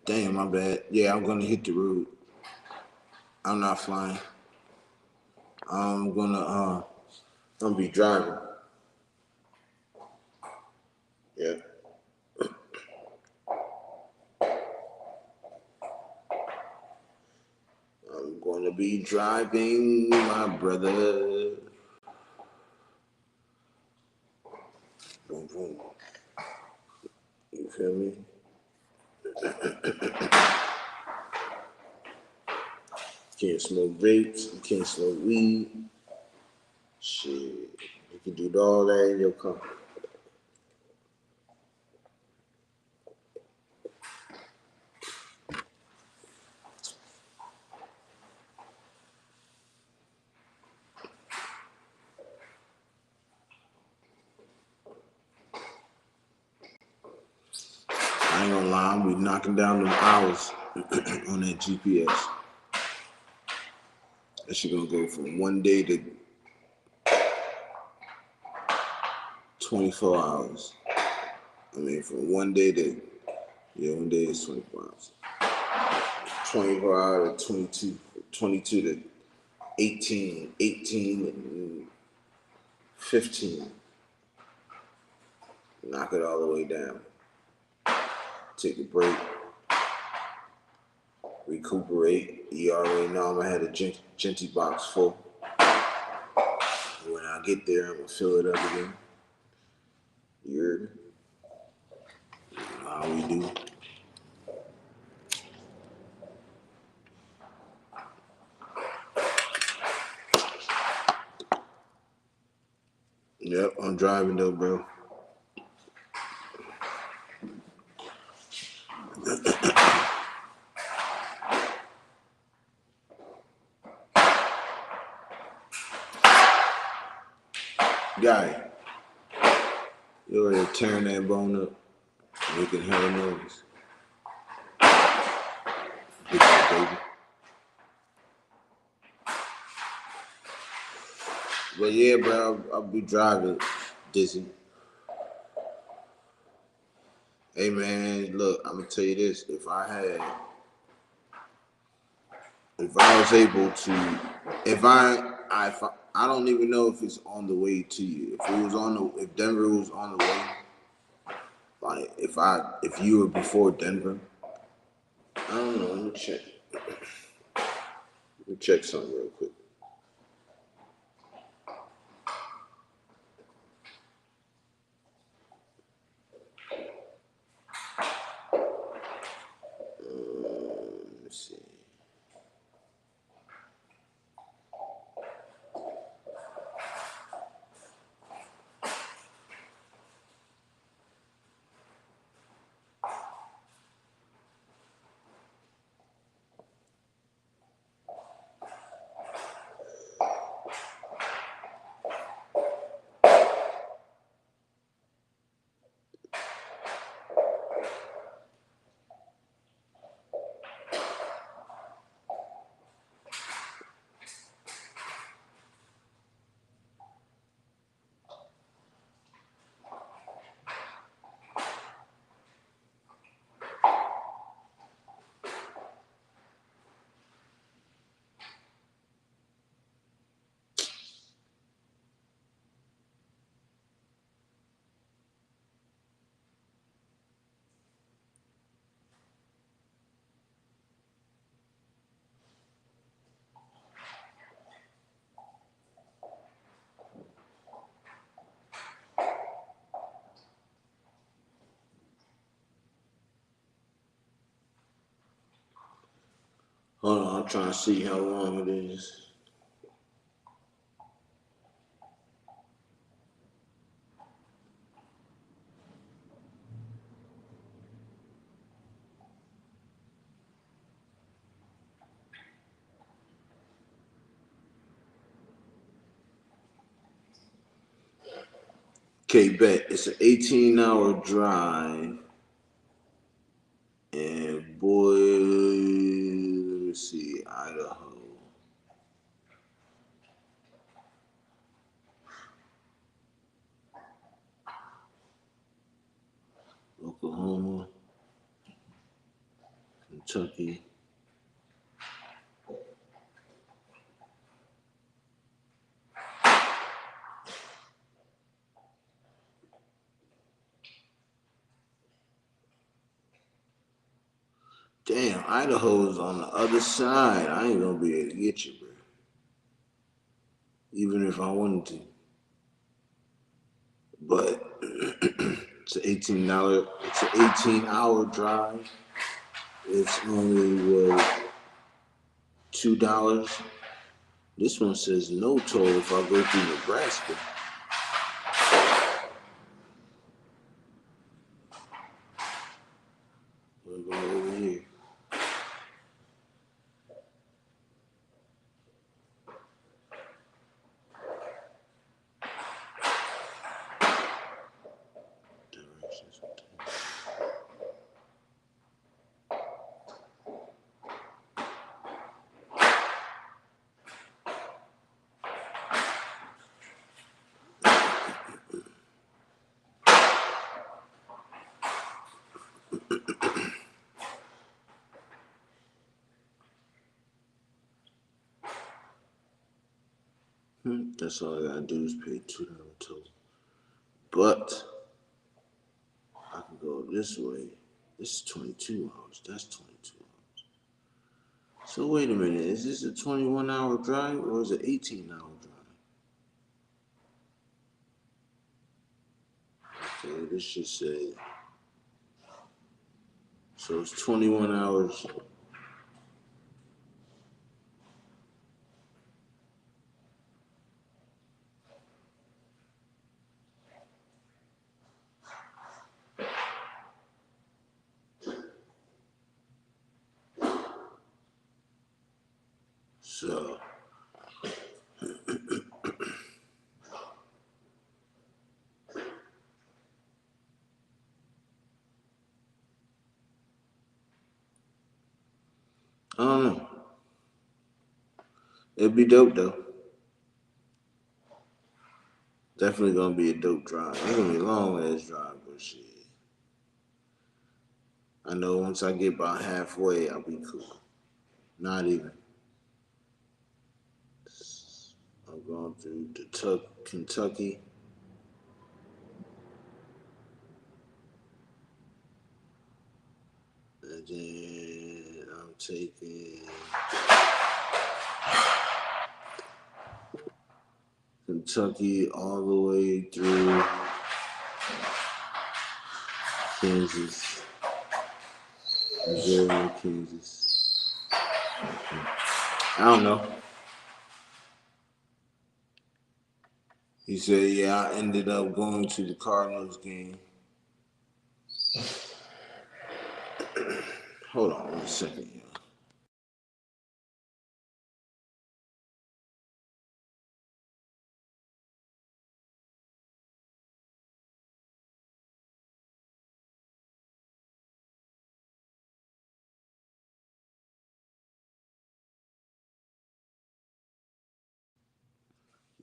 Damn, my bad. Yeah, I'm gonna hit the road. I'm not flying. I'm gonna be driving. Yeah. I'm gonna be driving, my brother. Boom, boom. You feel me? You can't smoke vapes. You can't smoke weed. Shit. You You can do all that in your comfort. I ain't gonna lie, I'm be knocking down them hours on that GPS. That shit gonna go from 1 day to 24 hours. I mean, from 1 day to, 1 day is 24 hours. 24 hours to 22, 22 to 18, 18 and 15. Knock it all the way down. Take a break. Recuperate. You already know I'm gonna have a Genty box full. When I get there, I'm gonna fill it up again. Yurp. You know how we do. Yep, I'm driving though, bro. Guy, you're already tearing that bone up, making hella noise. Bitch, baby. But yeah, bro, I'll be driving dizzy. Hey man, look, I'm gonna tell you this: if I was able to, I don't even know if it's on the way to you. If Denver was on the way, like if you were before Denver, I don't know. Let me check. Let me check something real quick. Let me see. Hold on, I'm trying to see how long it is. Okay, bet. It's an 18-hour drive. And boy, let me see, Idaho. Oklahoma. Kentucky. Damn, Idaho's on the other side. I ain't gonna be able to get you, bro. Even if I wanted to. But it's an it's an 18-hour drive. It's only what, $2. This one says no toll if I go through Nebraska. That's all I gotta do is pay $2 toll. But I can go this way. This is 22 hours. That's 22 hours. So wait a minute. Is this a 21-hour drive or is it 18-hour drive? Okay, this should say. So it's 21 hours. So I don't know. It'd be dope though. Definitely gonna be a dope drive. It's gonna be a long ass drive, but shit. I know once I get about halfway, I'll be cool. Not even. I'm going through Kentucky. And then I'm taking Kentucky all the way through Kansas, Missouri, Kansas. I don't know. He said, yeah, I ended up going to the Cardinals game. Hold on 1 second, y'all.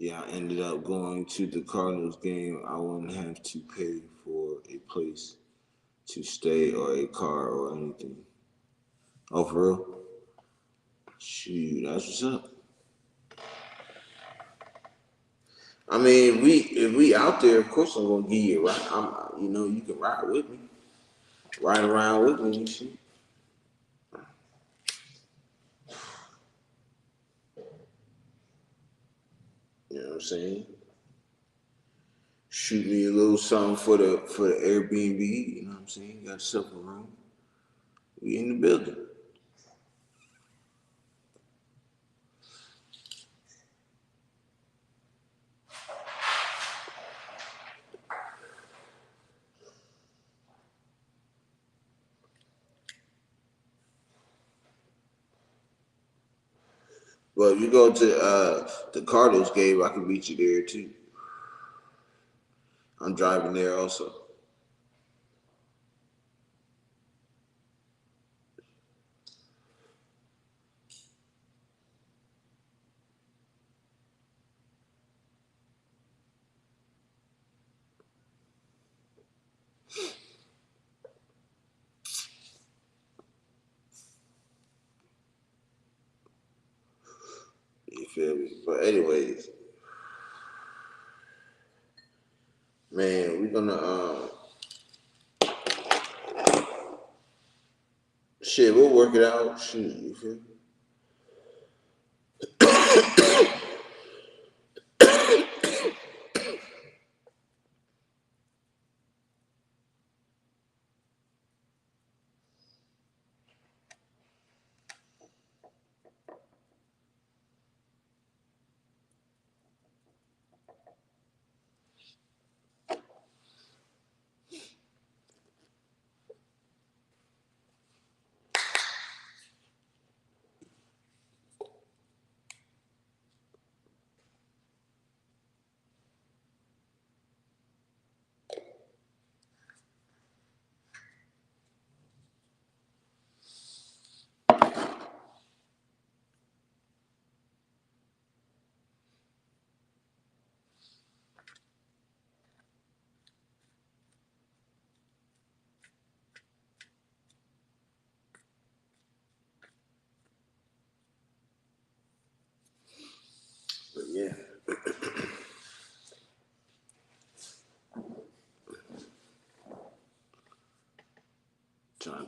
Yeah, I ended up going to the Cardinals game. I wouldn't have to pay for a place to stay or a car or anything. Oh, for real? Shoot, that's what's up. I mean, if we out there, of course I'm gonna give you a ride. You can ride with me, ride around with me and shit. You know what I'm saying? Shoot me a little something for the Airbnb. You know what I'm saying? Got yourself a room. We in the building. Well, if you go to the Cardinals game, I can meet you there too. I'm driving there also. You feel me? But anyways, man, we're gonna shit. We'll work it out. Shit, you feel me?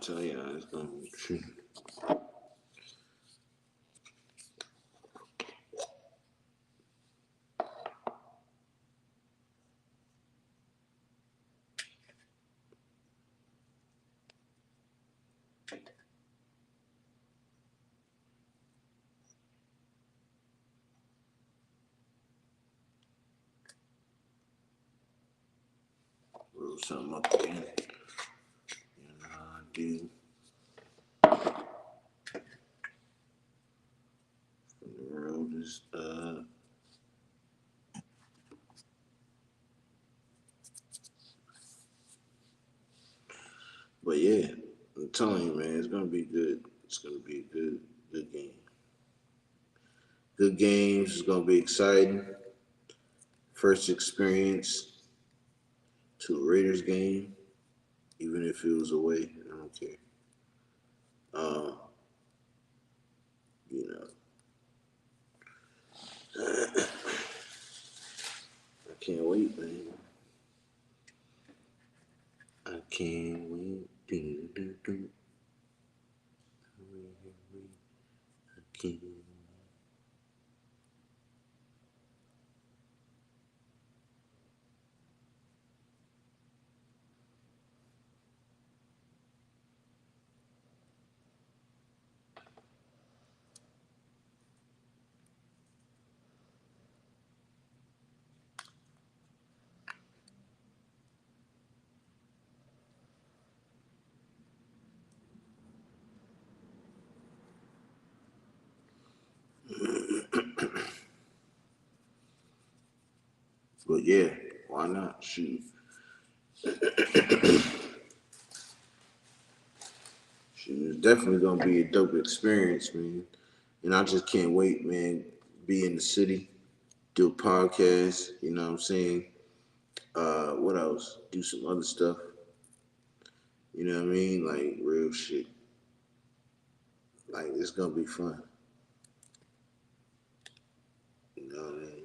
tell you, it's gonna be true. Roll something up again. You know how I do. The road is up. But yeah, I'm telling you, man, it's gonna be good. It's gonna be a good game. Good games. It's gonna be exciting. First experience to a Raiders game, even if it was away. I don't care. Um, you know, I can't wait, man. I can't wait. I can't. But yeah, why not? Shoot. Shoot, it's definitely gonna be a dope experience, man. And I just can't wait, man. Be in the city, do a podcast. You know what I'm saying? What else? Do some other stuff. You know what I mean? Like real shit. Like it's gonna be fun. You know what I mean?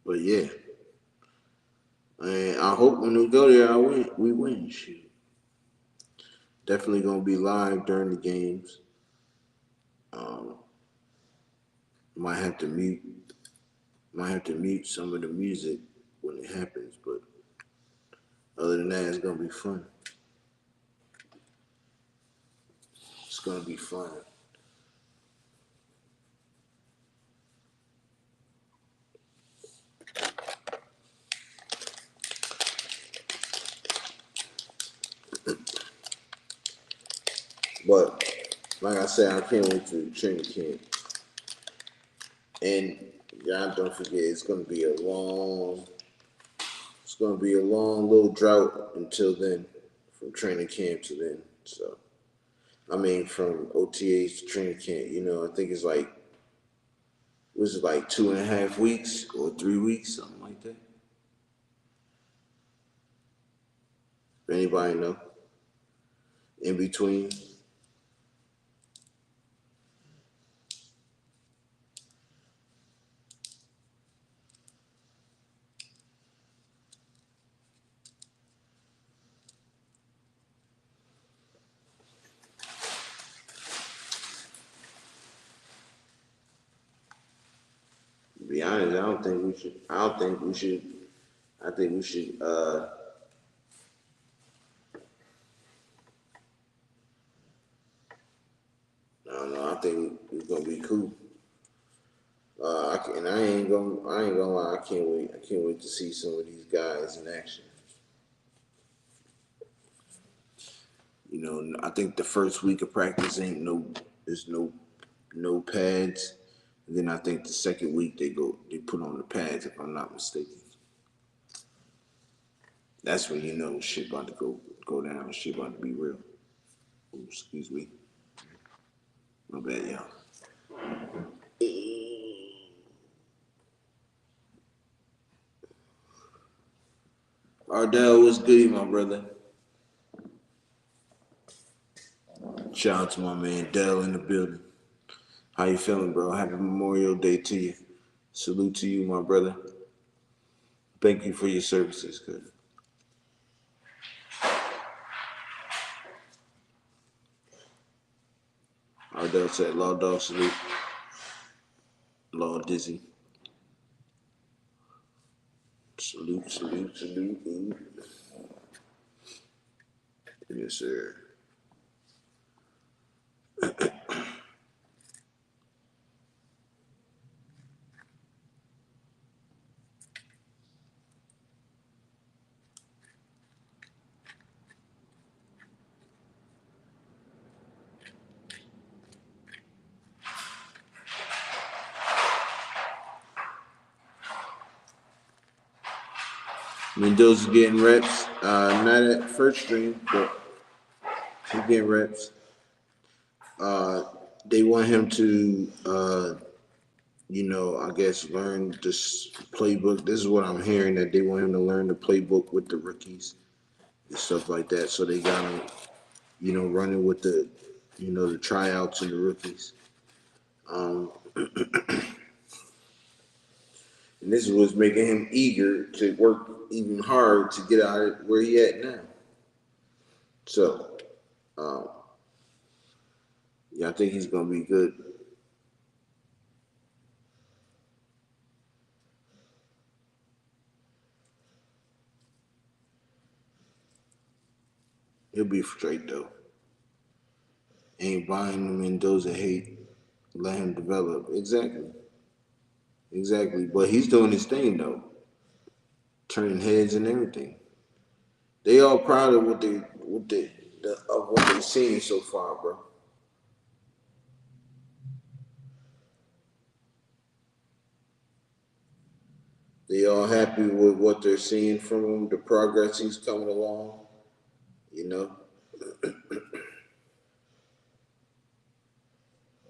But yeah, and I hope when we go there, we win. Shoot, definitely gonna be live during the games. Um, might have to mute, might have to mute some of the music when it happens, but other than that, it's gonna be fun. It's gonna be fun. But like I said, I can't wait to training camp. And y'all don't forget, it's gonna be a long little drought until then, from training camp to then. So I mean, from OTAs to training camp, I think it's like, was it like 2.5 weeks or 3 weeks, something like that? If anybody know, in between. To be honest, I don't think we should. I don't think we should. I think we should. I don't know. I think it's gonna be cool. And I ain't gonna lie. I can't wait. I can't wait to see some of these guys in action. I think the first week of practice ain't There's no pads. And then I think the second week they put on the pads, if I'm not mistaken. That's when you know shit about to go down. Shit about to be real. Ooh, excuse me. My bad, y'all. Ardell, what's goody, my brother? Shout out to my man Dell in the building. How you feeling, bro? Happy Memorial Day to you. Salute to you, my brother. Thank you for your services, good. Ardell said, Law Dog salute. Law Dizzy. Salute, salute, salute. Yes, sir. Mendoza's getting reps. Not at first stream, but he's getting reps. They want him to, I guess learn this playbook. This is what I'm hearing, that they want him to learn the playbook with the rookies and stuff like that. So they got him, running with the tryouts and the rookies. And this was making him eager to work even hard to get out of where he at now. So, I think he's gonna be good. He'll be straight though. Ain't buying the Mendoza hate. Let him develop. Exactly. Exactly. But he's doing his thing though. Turning heads and everything. They all proud of what they've seen so far, bro. They all happy with what they're seeing from him, the progress he's coming along, you know,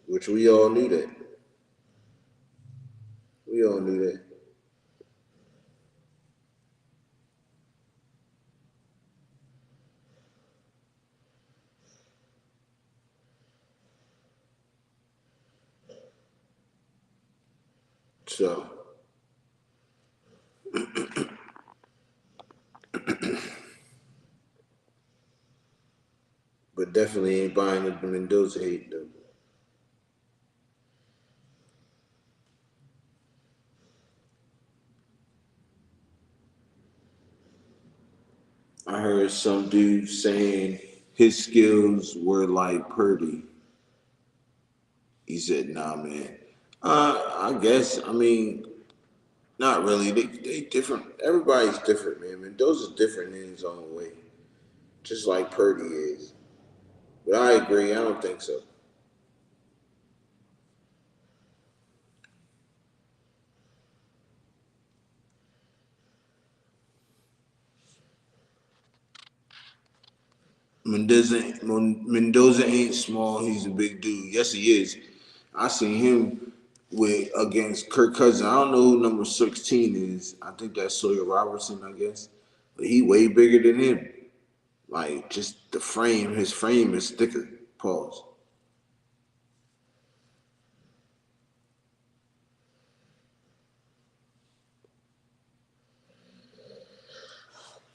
which we all knew that. We all knew that. So, but definitely ain't buying the Mendoza hate though. I heard some dude saying his skills were like Purdy. He said, "Nah, man. I guess. I mean, not really. They different. Everybody's different, man. Mendoza's different in his own way, just like Purdy is. But I agree. I don't think so. Mendoza ain't small. He's a big dude. Yes, he is. I seen him with against Kirk Cousins. I don't know who number 16 is. I think that's Sawyer Robertson, I guess. But he way bigger than him. Like just the frame, his frame is thicker. Pause.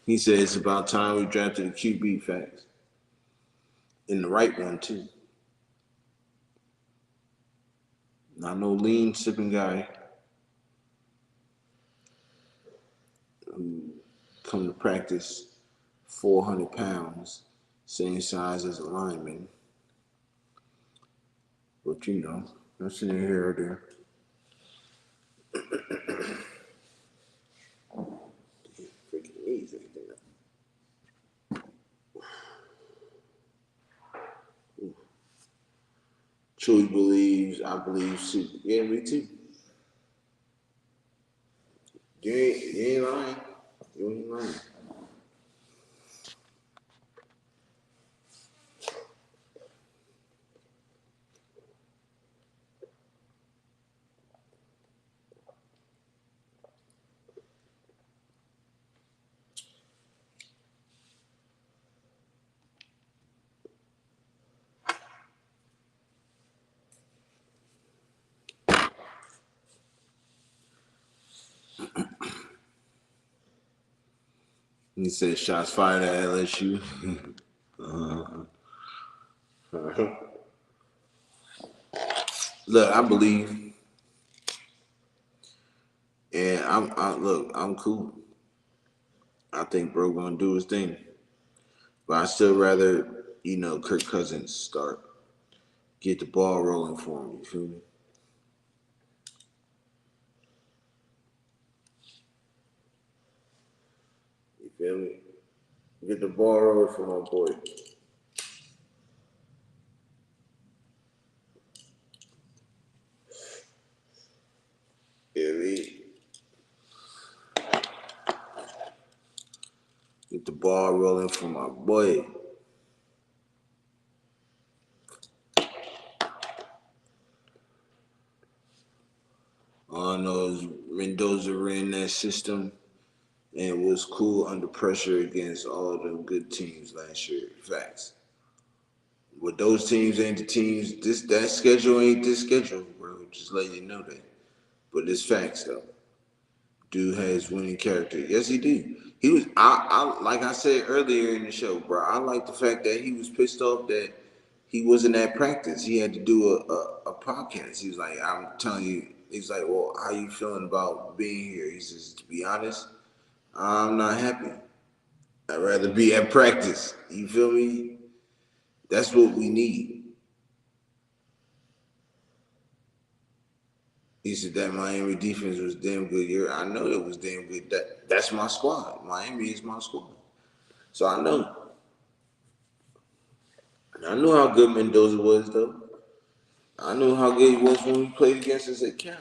He said it's about time we drafted a QB facts. And the right one too. Not no lean sipping guy who come to practice 400 pounds, same size as a lineman. But that's in here or there. Freaking knees acting up. truly believes, I believe too. Yeah, me too. You ain't lying. You ain't lying. He said shots fired at LSU. Look, I believe, and I'm cool. I think bro gonna do his thing, but I still rather Kirk Cousins start, get the ball rolling for him. You feel me? You feel me? Get the ball rolling for my boy. You feel me? Get the ball rolling for my boy. All I know is Mendoza ran that system and was cool under pressure against all the good teams last year. Facts. But those teams ain't the teams. That schedule ain't this schedule, bro. Just letting you know that. But it's facts though. Dude has winning character. Yes, he do. He was. I like I said earlier in the show, bro. I like the fact that he was pissed off that he wasn't at practice. He had to do a podcast. He was like, I'm telling you. He's like, well, how you feeling about being here? He says, to be honest, I'm not happy. I'd rather be at practice. You feel me? That's what we need. He said that Miami defense was damn good. I know it was damn good. That's my squad. Miami is my squad. So I know. And I knew how good Mendoza was though. I knew how good he was when we played against us at Cal.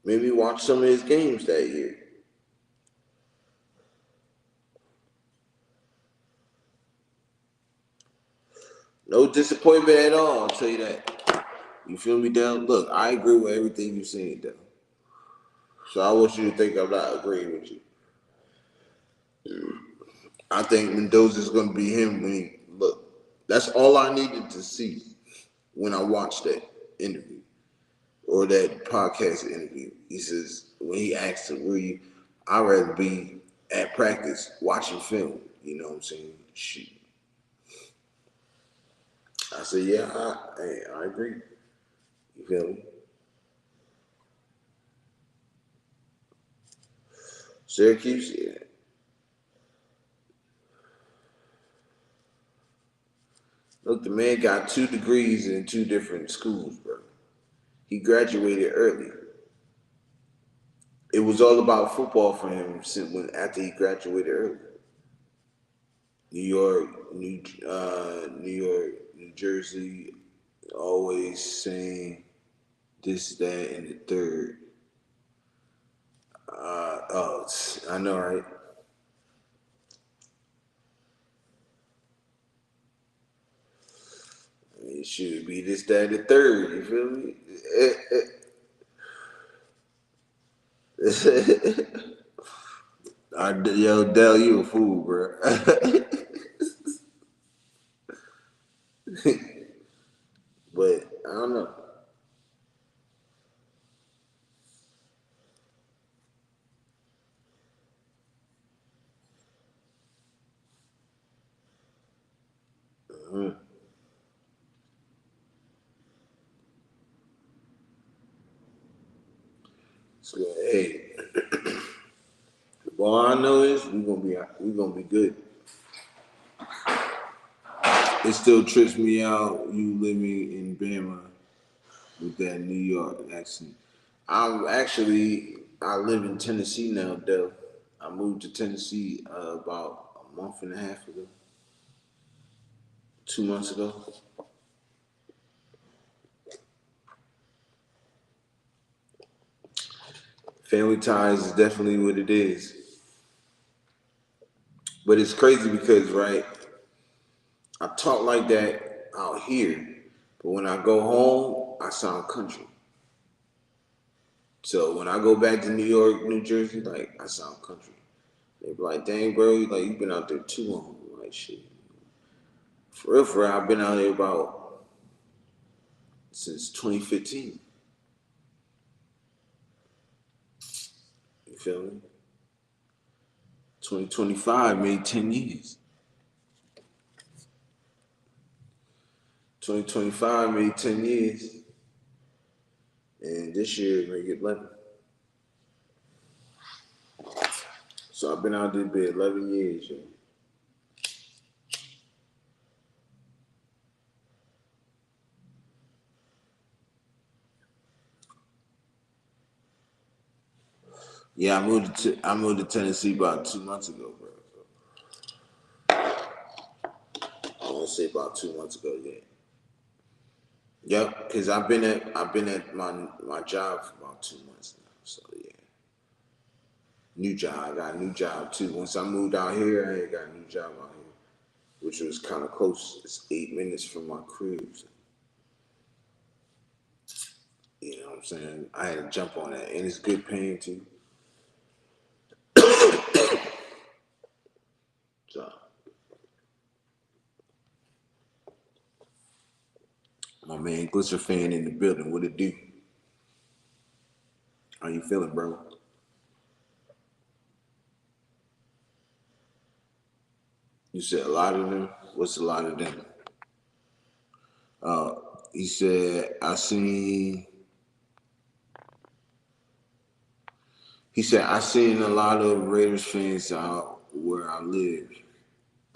Made me watch some of his games that year. No disappointment at all, I'll tell you that. You feel me, Dell? Look, I agree with everything you're saying, Dell. So I want you to think I'm not agreeing with you. I think Mendoza's going to be him when he look. That's all I needed to see when I watched that interview or that podcast interview. He says when he asked him, "Were you?" I'd rather be at practice watching film. You know what I'm saying? Shit. I said, yeah, I agree. You feel me? Syracuse, yeah. Look, the man got 2 degrees in 2 different schools, bro. He graduated early. It was all about football for him after he graduated early. New York, New Jersey, always saying this, that, and the third. Oh, I know, right? It should be this, that, and the third. You feel me? Yo, Dell, you a fool, bro. But I don't know. Mhm. So hey, all I know is we gonna be good. It still trips me out. You living in Bama with that New York accent. I live in Tennessee now, though. I moved to Tennessee about a month and a half ago. 2 months ago. Family ties is definitely what it is. But it's crazy because, right, I talk like that out here, but when I go home, I sound country. So when I go back to New York, New Jersey, like, I sound country. They be like, dang, bro, like, you've been out there too long. I'm like, shit. For real, I've been out there about since 2015. You feel me? 2025 made 10 years. 2025 made 10 years. And this year make it 11. So I've been out there been 11 years, yo. Yeah, I moved to Tennessee about 2 months ago, bro. I want to say about 2 months ago, yeah. Yep, because I've been at my job for about 2 months now. So yeah. New job. I got a new job too. Once I moved out here, I ain't got a new job out here, which was kind of close. It's 8 minutes from my crib. So, you know what I'm saying? I had to jump on that, and it's good paying too. So my man Glisser fan in the building. What it do? How you feeling, bro? You said a lot of them. What's a lot of them? Uh, he said I seen. He said I seen a lot of Raiders fans out where I live.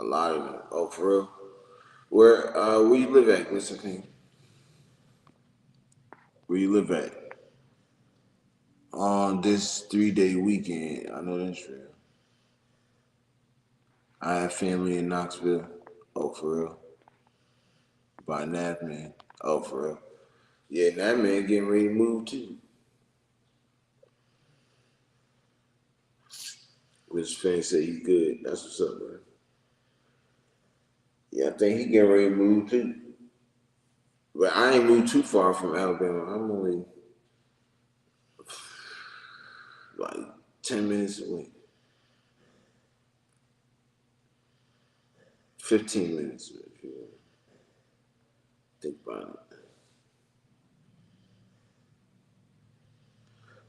A lot of them. Oh, for real? Where you live at, Glisser fan? Where you live at? On this 3-day weekend. I know that's real. I have family in Knoxville. Oh, for real? By Nav, man. Oh, for real? Yeah, that man getting ready to move too. His fan said he good. That's what's up, man. Yeah, I think he getting ready to move too. But I ain't moved too far from Alabama. I'm only like 10 minutes away. 15 minutes, if you think about it.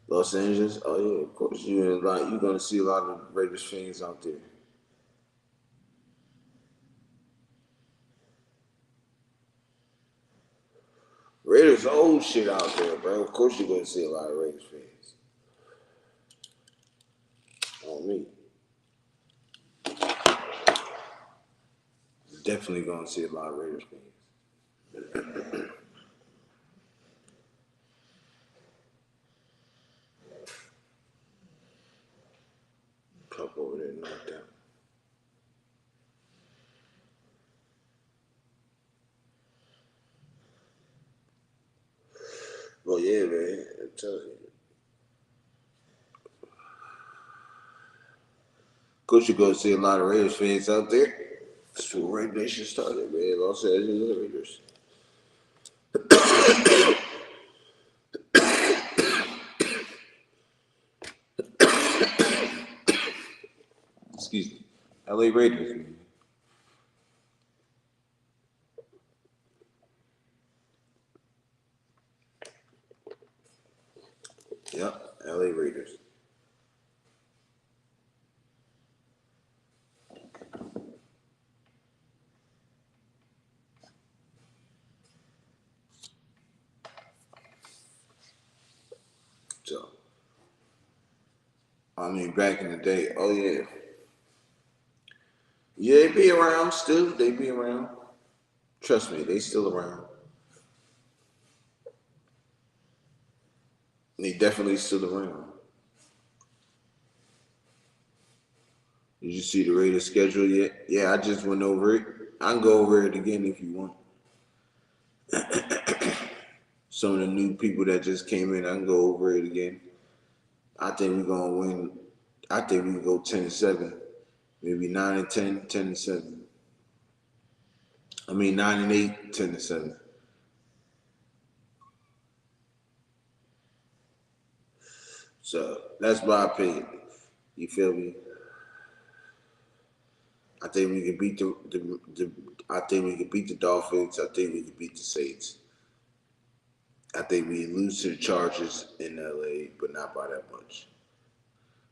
Los Angeles, oh yeah, of course you're gonna see a lot of Raiders fans out there. Raiders old shit out there, bro. Of course you're gonna see a lot of Raiders fans. On me. Definitely gonna see a lot of Raiders fans. Pup over there knocked out. Well, yeah, man. I'm telling you. Of course, you're gonna see a lot of Raiders fans out there. That's where Red Nation started, man. Los Angeles Raiders. Excuse me. LA Raiders, man. Yep, LA Raiders. So, I mean, back in the day, oh yeah. Yeah, they be around still. They be around. Trust me, they still around. They definitely still around. Did you see the Raiders schedule yet? Yeah, I just went over it. I can go over it again if you want. Some of the new people that just came in, I can go over it again. I think we're gonna win. I think we can go 10-7, maybe 9-10, 10-7. I mean 9-8, 10-7. So that's my opinion. You feel me? I think we can beat the I think we can beat the Dolphins. I think we can beat the Saints. I think we lose to the Chargers in LA, but not by that much.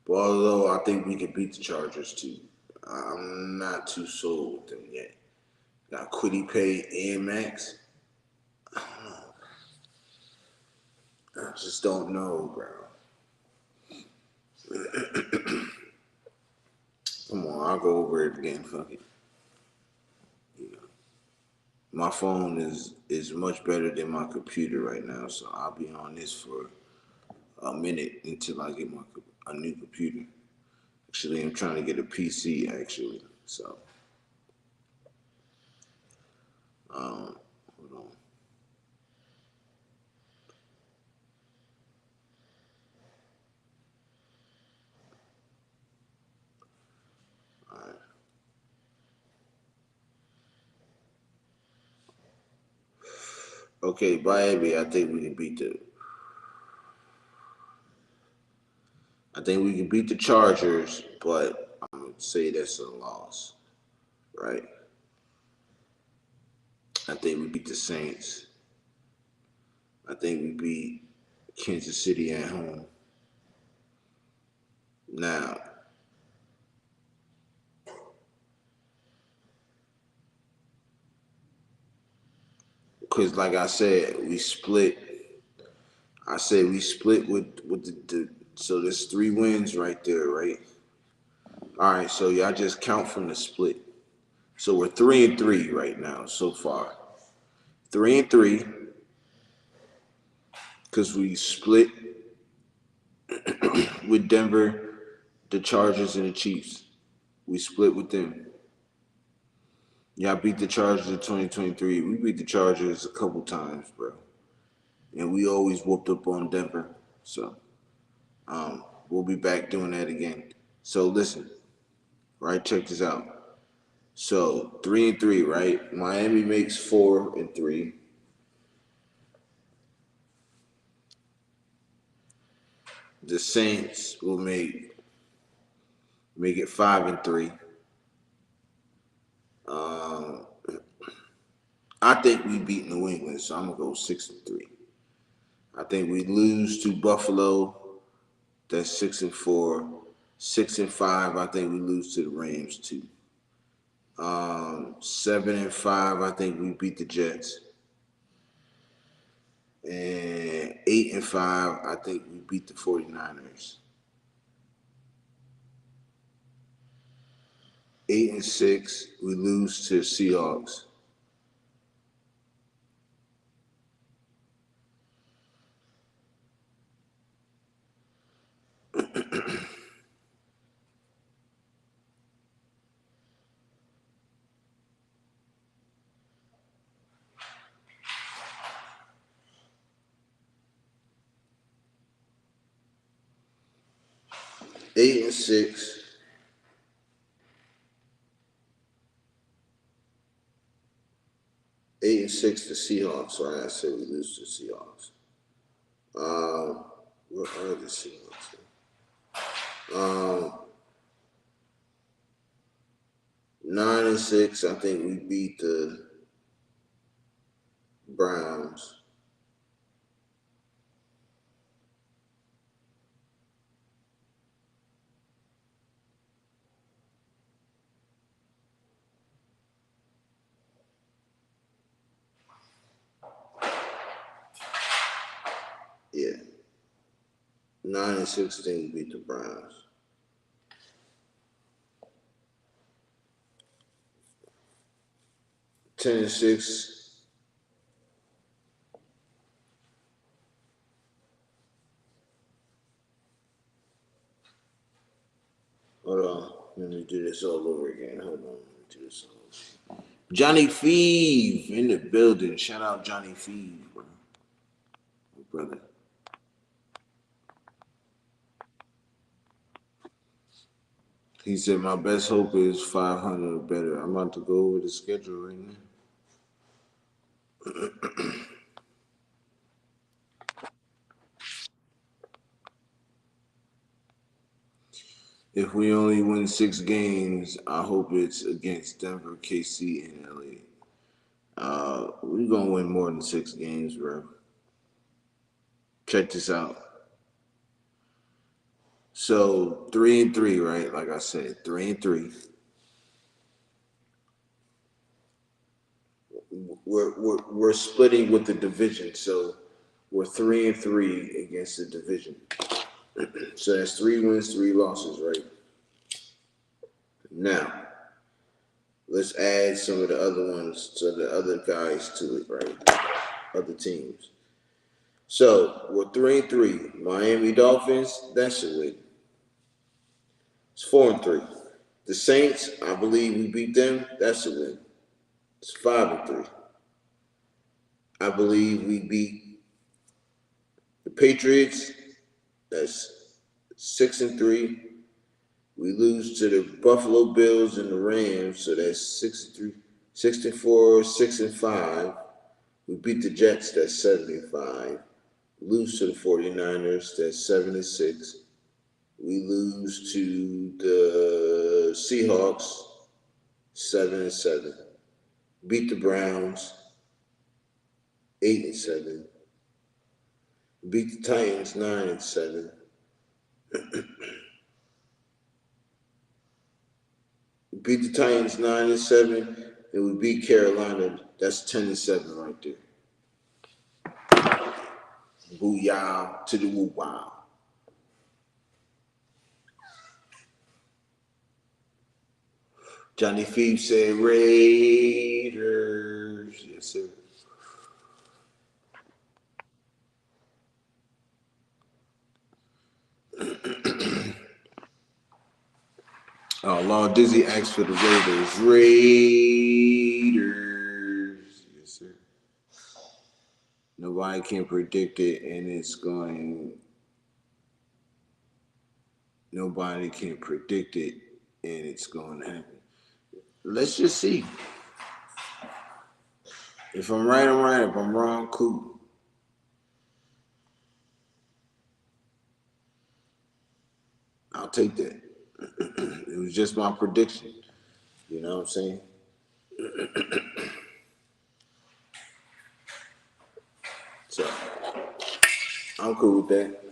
But although I think we can beat the Chargers too, I'm not too sold with them yet. Got Quiddy Pay and Max. I just don't know, bro. Come on, I'll go over it again. Fuck it. You know, my phone is much better than my computer right now, so I'll be on this for a minute until I get a new computer. Actually, I'm trying to get a PC actually. So, hold on. All right. Okay, Miami. I think we can beat the Chargers, but I'm gonna say that's a loss, right? I think we beat the Saints. I think we beat Kansas City at home. Now, because like I said, we split. I said we split with the so there's 3 wins right there, right? All right, so y'all just count from the split. So we're 3-3 right now so far. 3-3 because we split with Denver, the Chargers, and the Chiefs. We split with them. Y'all beat the Chargers in 2023. We beat the Chargers a couple times, bro, and we always whooped up on Denver. So we'll be back doing that again. So listen, right? Check this out. So 3-3, right? Miami makes 4-3. The Saints will make it 5-3. Um, I think we beat New England, so I'm gonna go 6-3. I think we lose to Buffalo. That's 6-4. 6-5. I think we lose to the Rams too. 7-5. I think we beat the Jets. And 8-5. I think we beat the 49ers. 8-6. We lose to the Seahawks. 8-6. 8-6 to Seahawks. Right, I said we lose to Seahawks. Um, what are the Seahawks? Um, 9-6. I think we beat the Browns. Yeah, 9-6. I think we beat the Browns. 10-6. Hold on. Let me do this all over again. Hold on. Let me do this all over. Johnny Feeve in the building. Shout out Johnny Feeve, bro. Brother. He said my best hope is 500 or better. I'm about to go over the schedule right now. If we only win 6 games, I hope it's against Denver, KC, and LA. We're gonna win more than 6 games, bro. Check this out. So 3-3, right? Like I said, 3-3. We're splitting with the division, so we're 3-3 against the division. So that's 3 wins, 3 losses, right? Now let's add some of the other ones, so the other guys to it, right? Other teams. So we're 3-3. Miami Dolphins, that's a win. It's 4-3. The Saints, I believe we beat them. That's a win. It's 5-3. I believe we beat the Patriots. That's 6-3. We lose to the Buffalo Bills and the Rams, so that's 63, 64, 6-5. We beat the Jets, that's 75. Lose to the 49ers, that's 7-6. We lose to the Seahawks, 7-7. Beat the Browns, 8-7. Beat the Titans, 9-7. Beat the Titans 9-7, and we beat Carolina. That's 10-7 right there. Booyah to the woo wow. Johnny Feeb said Raiders. Yes, sir. Oh, Lord Dizzy asked for the Raiders. Raiders. Yes, sir. Nobody can predict it, and it's going. Nobody can predict it, and it's going to happen. Let's just see. If I'm right, I'm right. If I'm wrong, cool. I'll take that. It was just my prediction. You know what I'm saying? So I'm cool with that.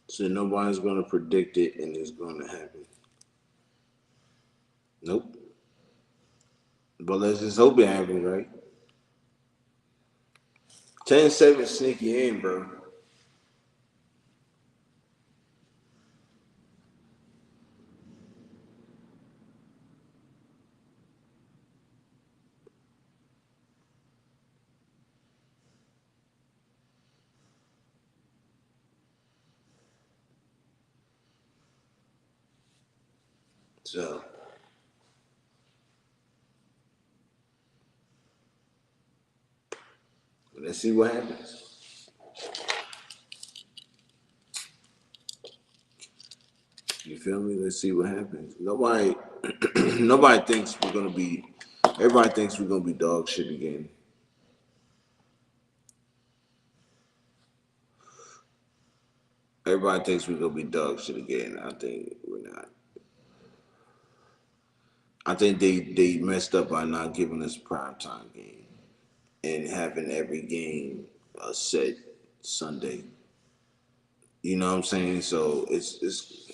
So nobody's gonna predict it, and it's gonna happen. Nope. But let's just hope it happens, right? 10-7 sneaky in, bro. So let's see what happens. feel me? Let's see what happens. Nobody, nobody thinks we're gonna be. Everybody thinks we're gonna be dog shit again. Everybody thinks we're gonna be dog shit again. I think we're not. I think they messed up by not giving us prime time game and having every game a set Sunday. You know what I'm saying? So it's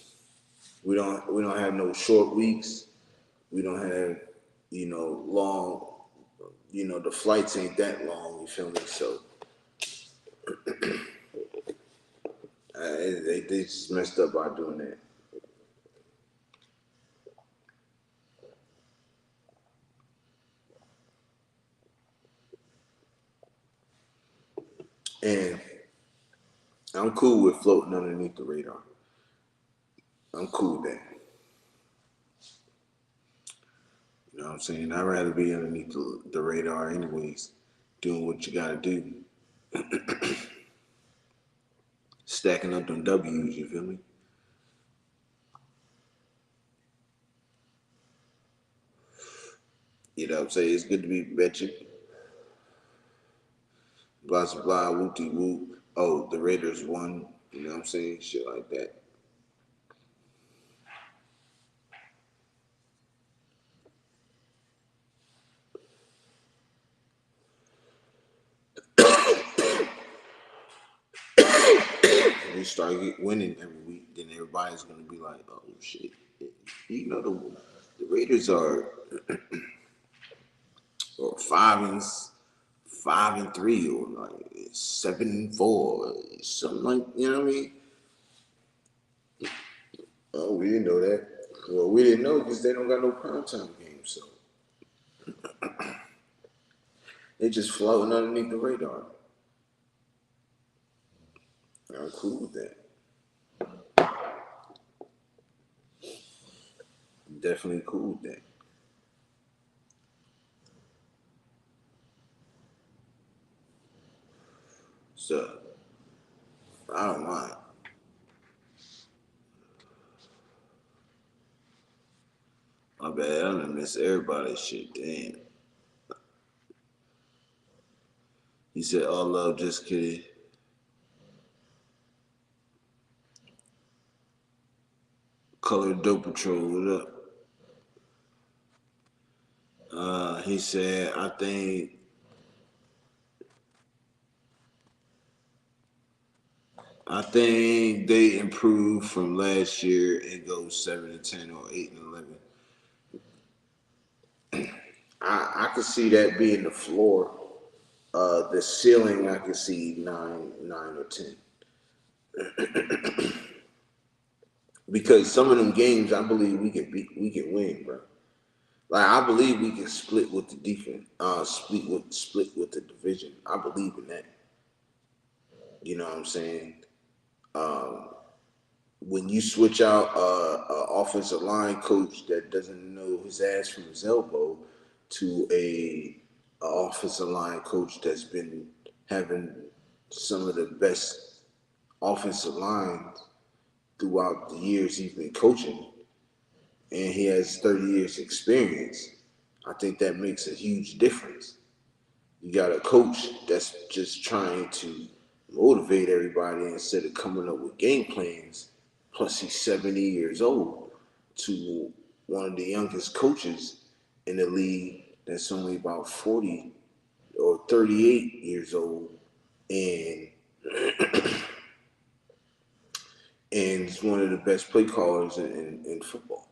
we don't have no short weeks. We don't have long. The flights ain't that long. You feel me? So they just messed up by doing that. And I'm cool with floating underneath the radar. I'm cool with that. You know what I'm saying? I'd rather be underneath the radar anyways, doing what you gotta do. Stacking up them W's, you feel me? You know what I'm saying? It's good to be betcha. Blah blah blah, whoopty whoop. Oh, the Raiders won. You know what I'm saying? Shit like that. When you start winning every week, then everybody's gonna be like, "Oh shit!" The Raiders or 5-3 or like 7-4, something like what I mean. Oh, we didn't know that. Well, we didn't know because they don't got no primetime games, so they just floating underneath the radar. I'm cool with that. Definitely cool with that. So I don't mind. My bad. I done miss everybody's shit. Damn. He said, "All love, just kidding." Color Dope Patrol, what up? He said, I think they improved from last year and go 7-10 or 8-11. I could see that being the floor. The ceiling, I could see 9 or 10, because some of them games, I believe we can win, bro. Like I believe we can split with the defense, split with the division. I believe in that. You know what I'm saying? Um, when you switch out a offensive line coach that doesn't know his ass from his elbow to a offensive line coach that's been having some of the best offensive lines throughout the years he's been coaching, and he has 30 years experience, I think that makes a huge difference. You got a coach that's just trying to motivate everybody instead of coming up with game plans. Plus, he's 70 years old, to one of the youngest coaches in the league that's only about 40 or 38 years old, and and he's one of the best play callers in football.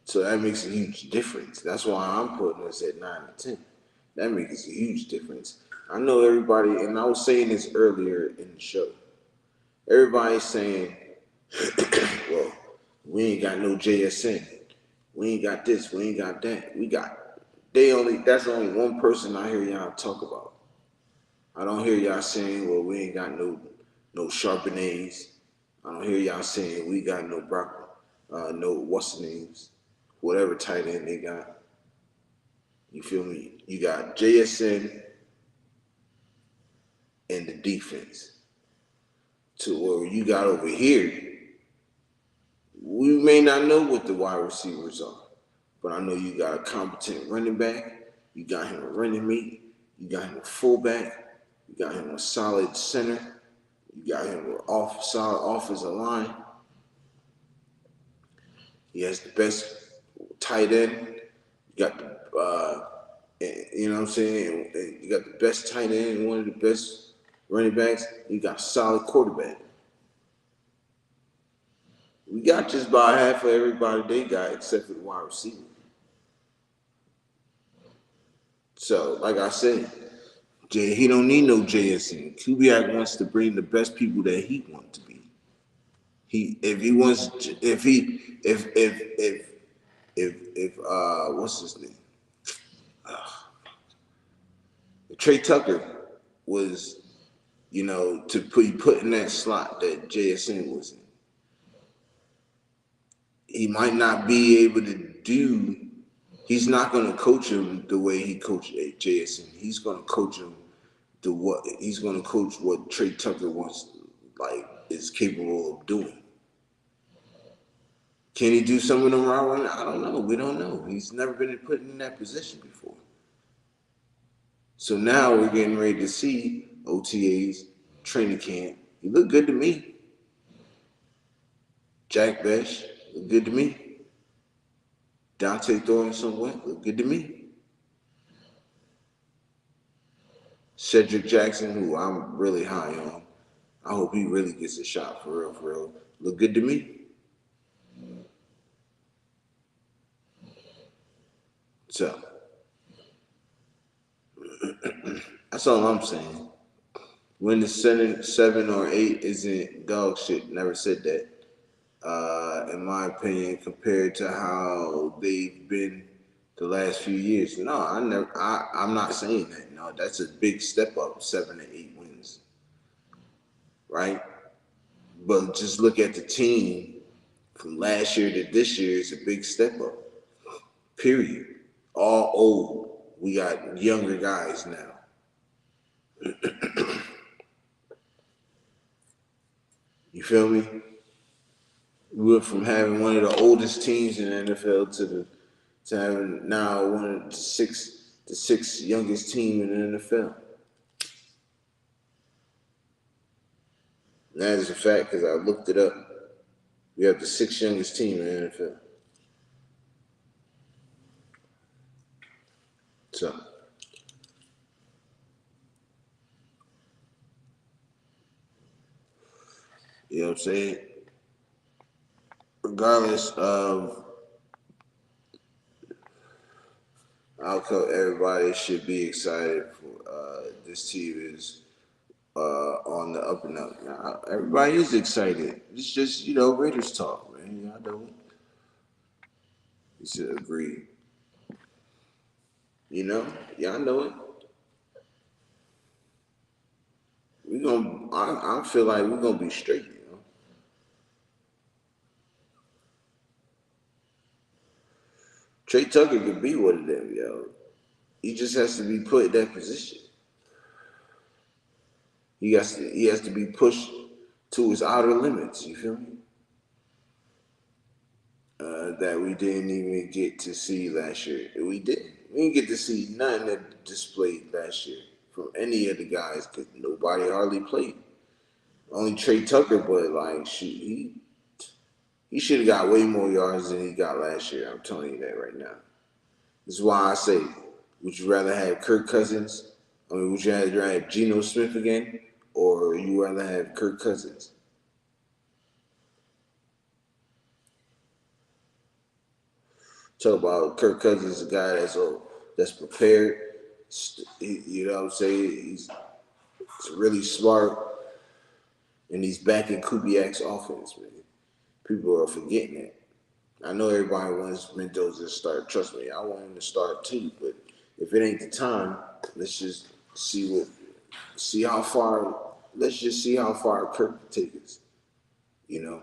So that makes a huge difference. That's why I'm putting us at 9 or 10. That makes a huge difference. I know everybody, and I was saying this earlier in the show. Everybody's saying, "Well, we ain't got no JSN. We ain't got this. We ain't got that. We got." That's only one person I hear y'all talk about. I don't hear y'all saying, "Well, we ain't got no Charbonnets." I don't hear y'all saying we got no no what's the names, whatever tight end they got. You feel me? You got JSN and the defense. To where you got over here, We may not know what the wide receivers are, but I know you got a competent running back. You got him a running mate. You got him a fullback. You got him a solid center. You got him a solid offensive line. He has the best tight end. You got the, you know what I'm saying? You got the best tight end and one of the best running backs. You got a solid quarterback. We got just about half of everybody they got except for the wide receiver. So, like I said, he don't need no JSN. Kubiak wants to bring the best people that he wants to be. If he wants if what's his name? Trey Tucker was, to put in that slot that JSN was in. He might not be able to do. He's not going to coach him the way he coached JSN. He's going to coach him he's going to coach what Trey Tucker wants, is capable of doing. Can he do some of them route running? I don't know. We don't know. He's never been put in that position before. So now we're getting ready to see OTAs, training camp. He looked good to me. Jack Besh looked good to me. Dante Thornton somewhat looked good to me. Cedric Jackson, who I'm really high on, I hope he really gets a shot for real. Look good to me. So, that's all I'm saying. When the 7 or 8 isn't dog shit, never said that. In my opinion, compared to how they've been the last few years. No, I'm not saying that. No, that's a big step up, 7 to 8 wins. Right? But just look at the team from last year to this year, it's a big step up. Period. All old. We got younger guys now. You feel me? We went from having one of the oldest teams in the NFL to having now one of the six youngest team in the NFL. And that is a fact because I looked it up. We have the 6th youngest team in the NFL. So, you know what I'm saying? Regardless of outcome, everybody should be excited for this team is on the up and up. Now, everybody is excited. It's just, Raiders talk, man. Y'all know it. You should agree. Y'all know it. I feel like we're gonna be straight. Trey Tucker could be one of them, yo. He just has to be put in that position. He has to be pushed to his outer limits. You feel me? That we didn't even get to see last year. We didn't. We didn't get to see nothing that displayed last year from any of the guys because nobody hardly played. Only Trey Tucker, but he should have got way more yards than he got last year. I'm telling you that right now. This is why I say, would you rather have Kirk Cousins? Would you rather have Geno Smith again, or you rather have Kirk Cousins? Talk about Kirk Cousins, a guy that's prepared. You know what I'm saying? He's really smart, and he's back in Kubiak's offense, man. People are forgetting it. I know everybody wants Mendoza to start. Trust me, I want him to start too. But if it ain't the time, let's just see how far. Let's just see how far Kirk can take us. You know.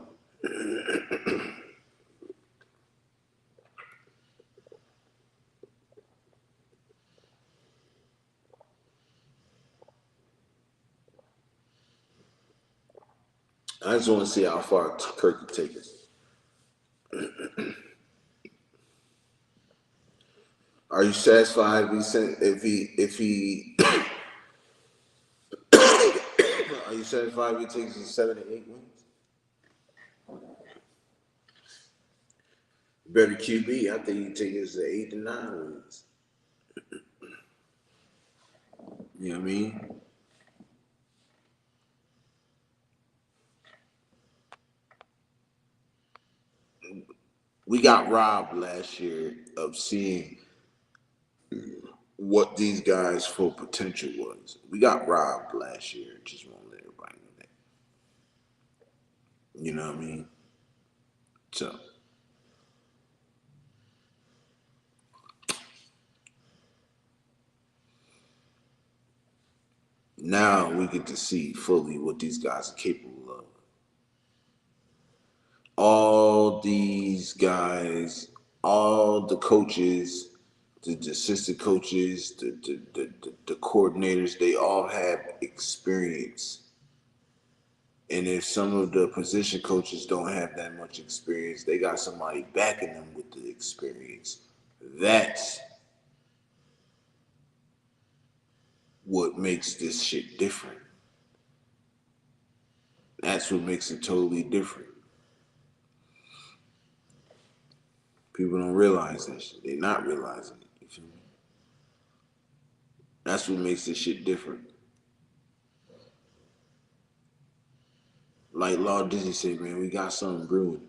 I just want to see how far Kirk can take us. Are you satisfied if he are you satisfied if he takes you 7 to 8 wins? Better QB, I think he take us to 8 to 9 wins. You know what I mean? We got robbed last year of seeing what these guys' full potential was. We got robbed last year. Just want to let everybody know that. You know what I mean? So now we get to see fully what these guys are capable of. All these guys, all the coaches, the assistant coaches, the coordinators, they all have experience. And if some of the position coaches don't have that much experience, they got somebody backing them with the experience. That's what makes this shit different. That's what makes it totally different. People don't realize this. They're not realizing it. You feel me? That's what makes this shit different. Like Law Dizzy said, man, we got something brewing.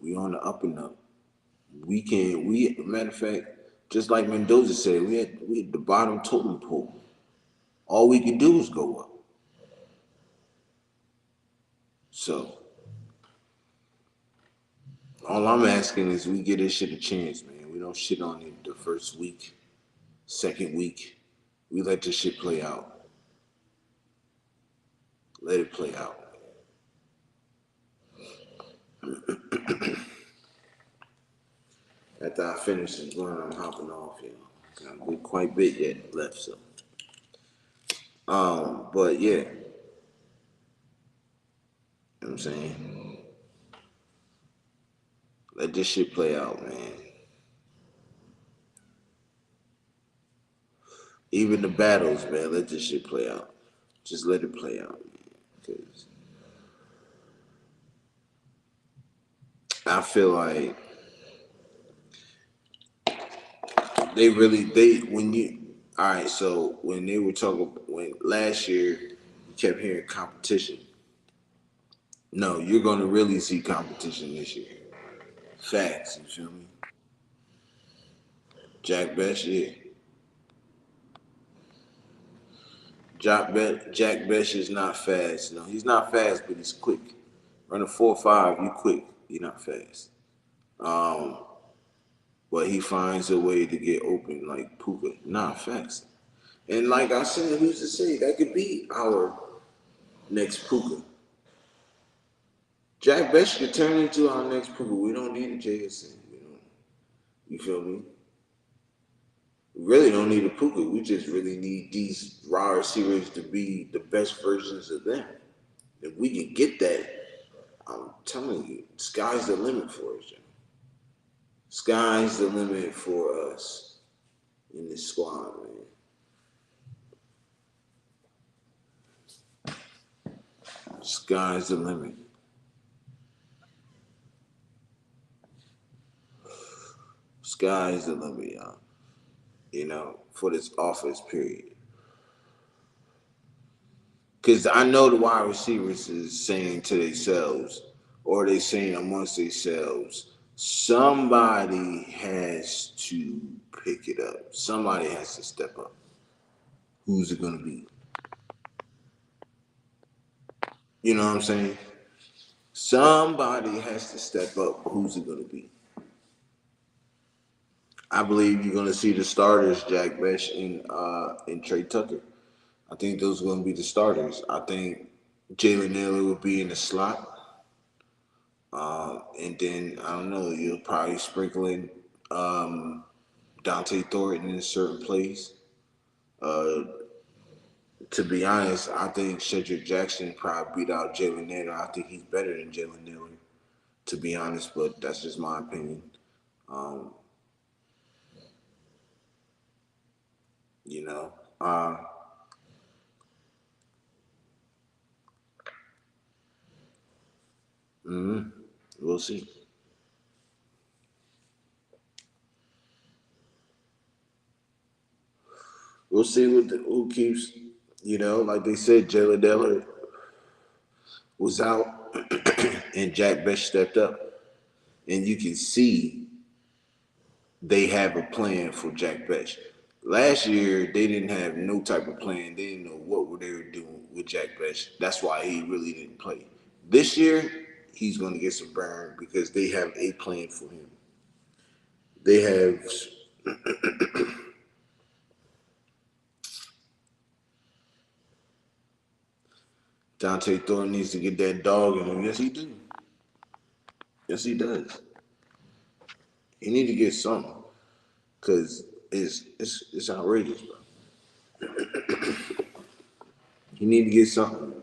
We on the up and up. Matter of fact, just like Mendoza said, we had the bottom totem pole. All we can do is go up. So all I'm asking is we give this shit a chance, man. We don't shit on it the first week, second week. We let this shit play out. Let it play out. After I finish this blunt, I'm hopping off, you know. Got quite a bit yet left, so. But yeah, you know what I'm saying? Let this shit play out, man. Even the battles, man, let this shit play out. Just let it play out, man. Because I feel like all right, so when they were talking, when last year, you kept hearing competition. No, you're going to really see competition this year. Facts, you feel me? Jack Best, yeah. Jack Best is not fast. No, he's not fast, but he's quick. Running 4.5, you quick. You're not fast. Um, but he finds a way to get open like Puka. Not fast. And like I said, who's to say that could be our next Puka? Jack Best could turn into our next Puka. We don't need a JSN. We don't. You feel me? We really don't need a Puka. We just really need these raw receivers to be the best versions of them. If we can get that, I'm telling you, sky's the limit for us, John. Sky's the limit for us in this squad, man. Sky's the limit. Sky's the limit, y'all. You know, for this office period. Because I know the wide receivers is saying to themselves, or they saying amongst themselves, somebody has to pick it up. Somebody has to step up. Who's it going to be? You know what I'm saying? Somebody has to step up. Who's it going to be? I believe you're going to see the starters, Jack Best and Trey Tucker. I think those are going to be the starters. I think Jalen Naylor will be in the slot. And then, I don't know, you'll probably sprinkle in Dante Thornton in a certain place. Uh, to be honest, I think Cedric Jackson probably beat out Jalen Naylor. I think he's better than Jalen Naylor, to be honest, but that's just my opinion. Um, You know, uh, mm, we'll see. We'll see who keeps. You know, like they said, Jalen Diller was out, and Jack Bech stepped up, and you can see they have a plan for Jack Bech. Last year, they didn't have no type of plan. They didn't know what they were doing with Jack Bech. That's why he really didn't play. This year, he's going to get some burn because they have a plan for him. They have Dante Thornton needs to get that dog in him. Yes, he do. Yes, he does. He need to get something because it's outrageous, bro. He need to get something.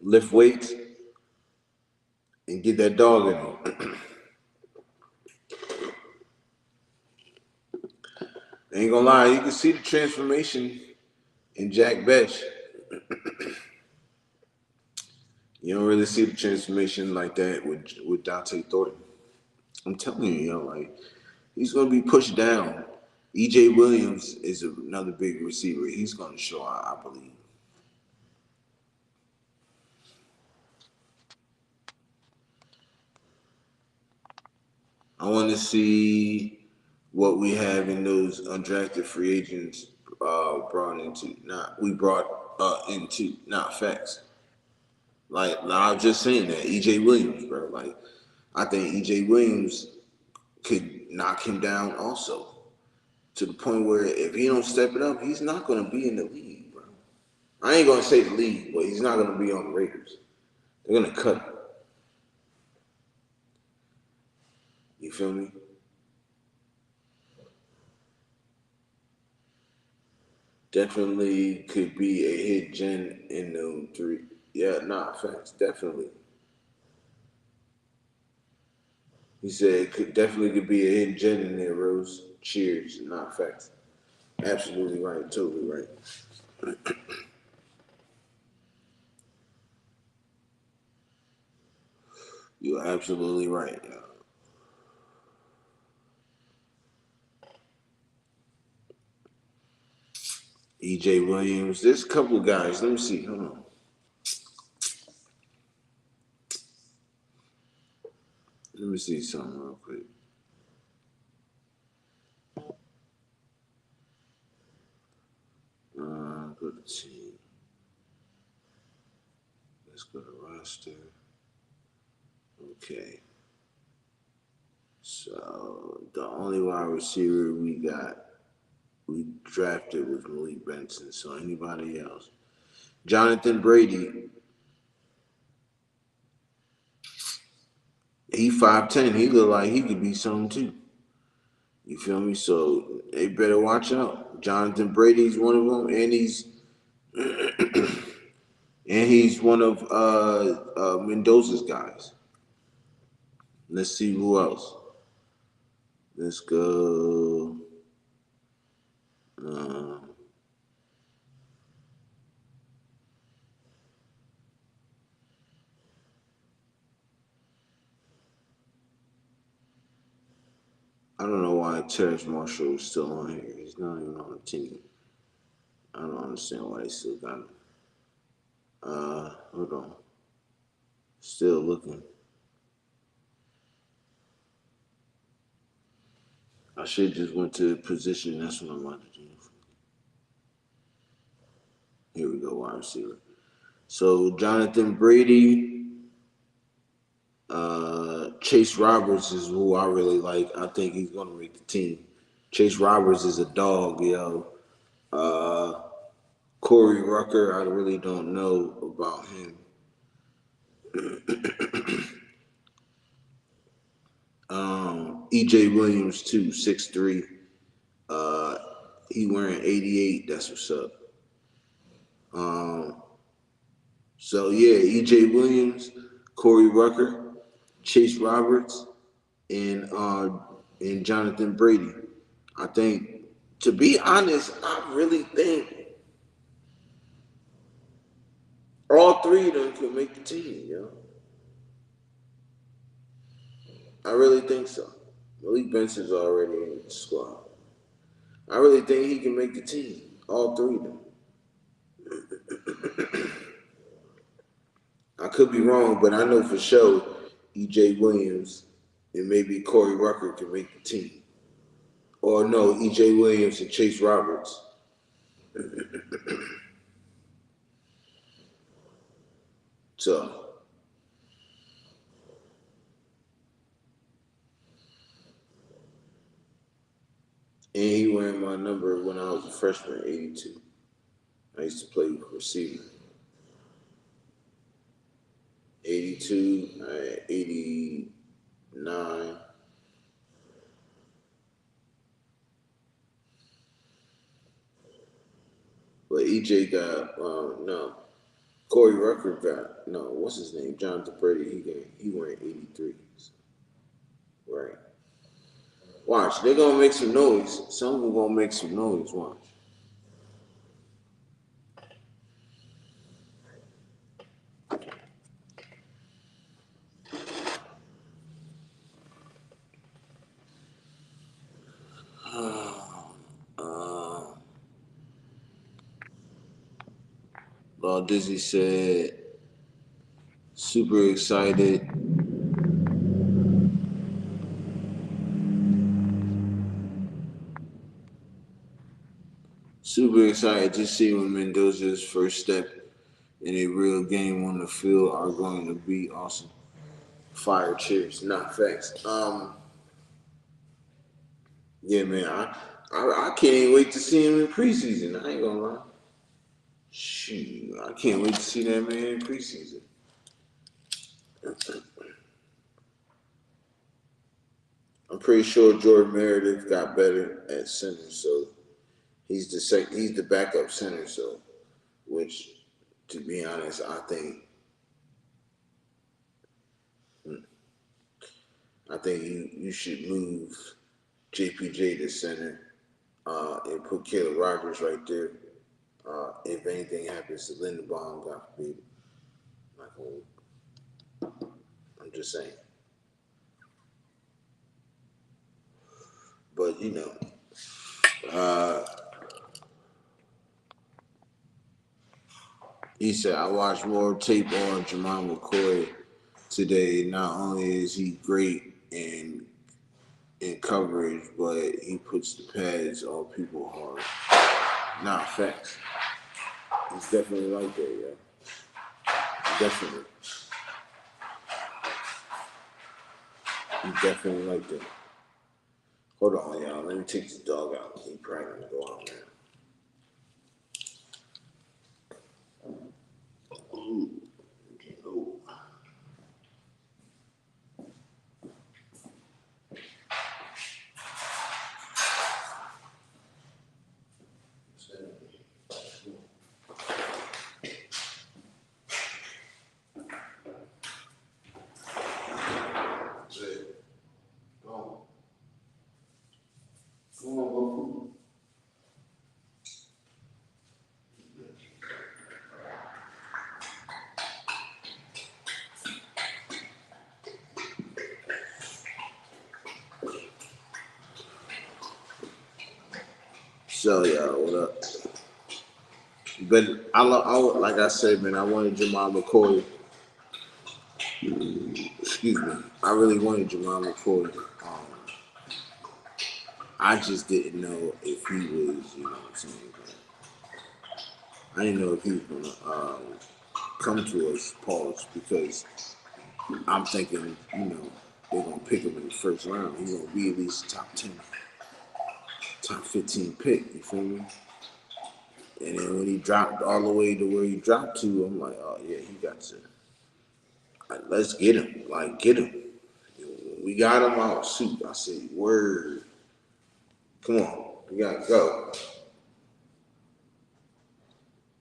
Lift weights and get that dog in him. Ain't gonna lie, you can see the transformation in Jack Bech. You don't really see the transformation like that with Dante Thornton. I'm telling you, like he's gonna be pushed down. EJ Williams is another big receiver. He's gonna show out, I believe. I want to see what we have in those undrafted free agents brought into. Not we brought into not facts. Like I was just saying that EJ Williams, bro. Like I think EJ Williams could knock him down also to the point where if he don't step it up, he's not gonna be in the league, bro. I ain't gonna say the league, but he's not gonna be on the Raiders. They're gonna cut him. You feel me? Definitely could be a hit gen in them three. Yeah, nah, facts. Definitely. He said could definitely could be a hidden gem in there, Rose. Cheers. Nah, facts. Absolutely right. Totally right. You're absolutely right. EJ Williams. There's a couple of guys. Let me see. Hold on. Let me see something real quick. Go to team. Let's go to roster. Okay. So the only wide receiver we drafted was Malik Benson. So anybody else? Jonathan Brady. He 5'10". He look like he could be something too. You feel me? So they better watch out. Jonathan Brady's one of them, and he's one of Mendoza's guys. Let's see who else. Let's go. Uh, I don't know why Terrace Marshall is still on here. He's not even on the team. I don't understand why they still got him. Hold on. Still looking. I should just went to position. That's what I'm about to do. Here we go, wide receiver. So Jonathan Brady, Chase Roberts is who I really like. I think he's gonna make the team. Chase Roberts is a dog, yo. Uh, Corey Rucker, I really don't know about him. EJ Williams too, 6'3". Uh, he wearing 88. That's what's up. Um, so yeah, EJ Williams. Corey Rucker, Chase Roberts, and and Jonathan Brady. I think, to be honest, I really think all three of them could make the team. I really think so. Malik Benson's already in the squad. I really think he can make the team. All three of them. I could be wrong, but I know for sure EJ Williams and maybe Corey Rucker can make the team. Or no, EJ Williams and Chase Roberts. So, and he wearing my number when I was a freshman, 82. I used to play receiver. 82, 89. But EJ got, no. Corey Rucker got, no, what's his name? Jonathan Brady, he wearing 83. Right. Watch, they're going to make some noise. Some of them going to make some noise, watch. Dizzy said, super excited. Super excited to see when Mendoza's first step in a real game on the field are going to be awesome. Fire cheers, not facts. Yeah, man, I can't even wait to see him in preseason. I ain't gonna lie. Shoot, I can't wait to see that man in preseason. I'm pretty sure Jordan Meredith got better at center, so he's the backup center, so which, to be honest, I think you should move JPJ to center and put Caleb Rogers right there. If anything happens to Lindenbaum, God forbid. I'm just saying. But he said I watched more tape on Jamal McCoy today. Not only is he great in coverage, but he puts the pads on people hard. Nah, facts. He's definitely like that, yeah. Definitely. He's definitely like that. Hold on, y'all. Let me take this dog out. He probably gonna go out now. Ooh. Ooh. So y'all, what up? But like I said, man, I wanted Jamal McCoy. Excuse me. I really wanted Jamal McCoy. I just didn't know if he was, what I'm saying. I didn't know if he was gonna come to us, pause, because I'm thinking, they're gonna pick him in the first round. He's gonna be at least top 10, top 15 pick. You feel me? And then when he dropped all the way to where he dropped to, I'm like, oh yeah, he got to. Let's get him. Like, get him. We got him out. Shoot, I said, word. Come on, we gotta go.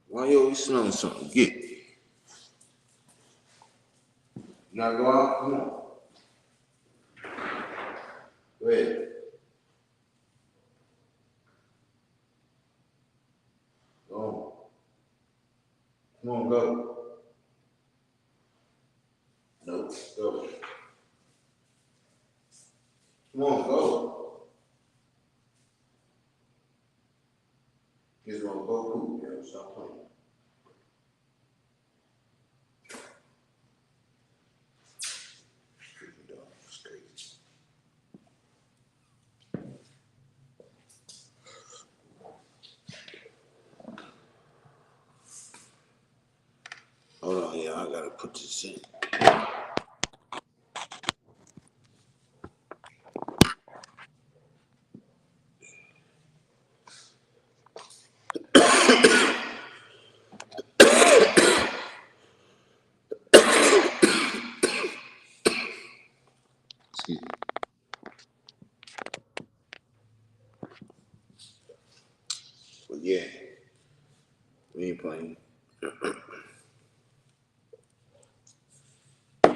Why you always smelling something? Now go out. Come on. Go ahead. Go on. Come on, go. No, go. Come on, go. He's gonna go poop, yo. Stop playing. Freaking dog. It's crazy. Hold on, yeah, I gotta put this in. Excuse me. But yeah, we ain't playing.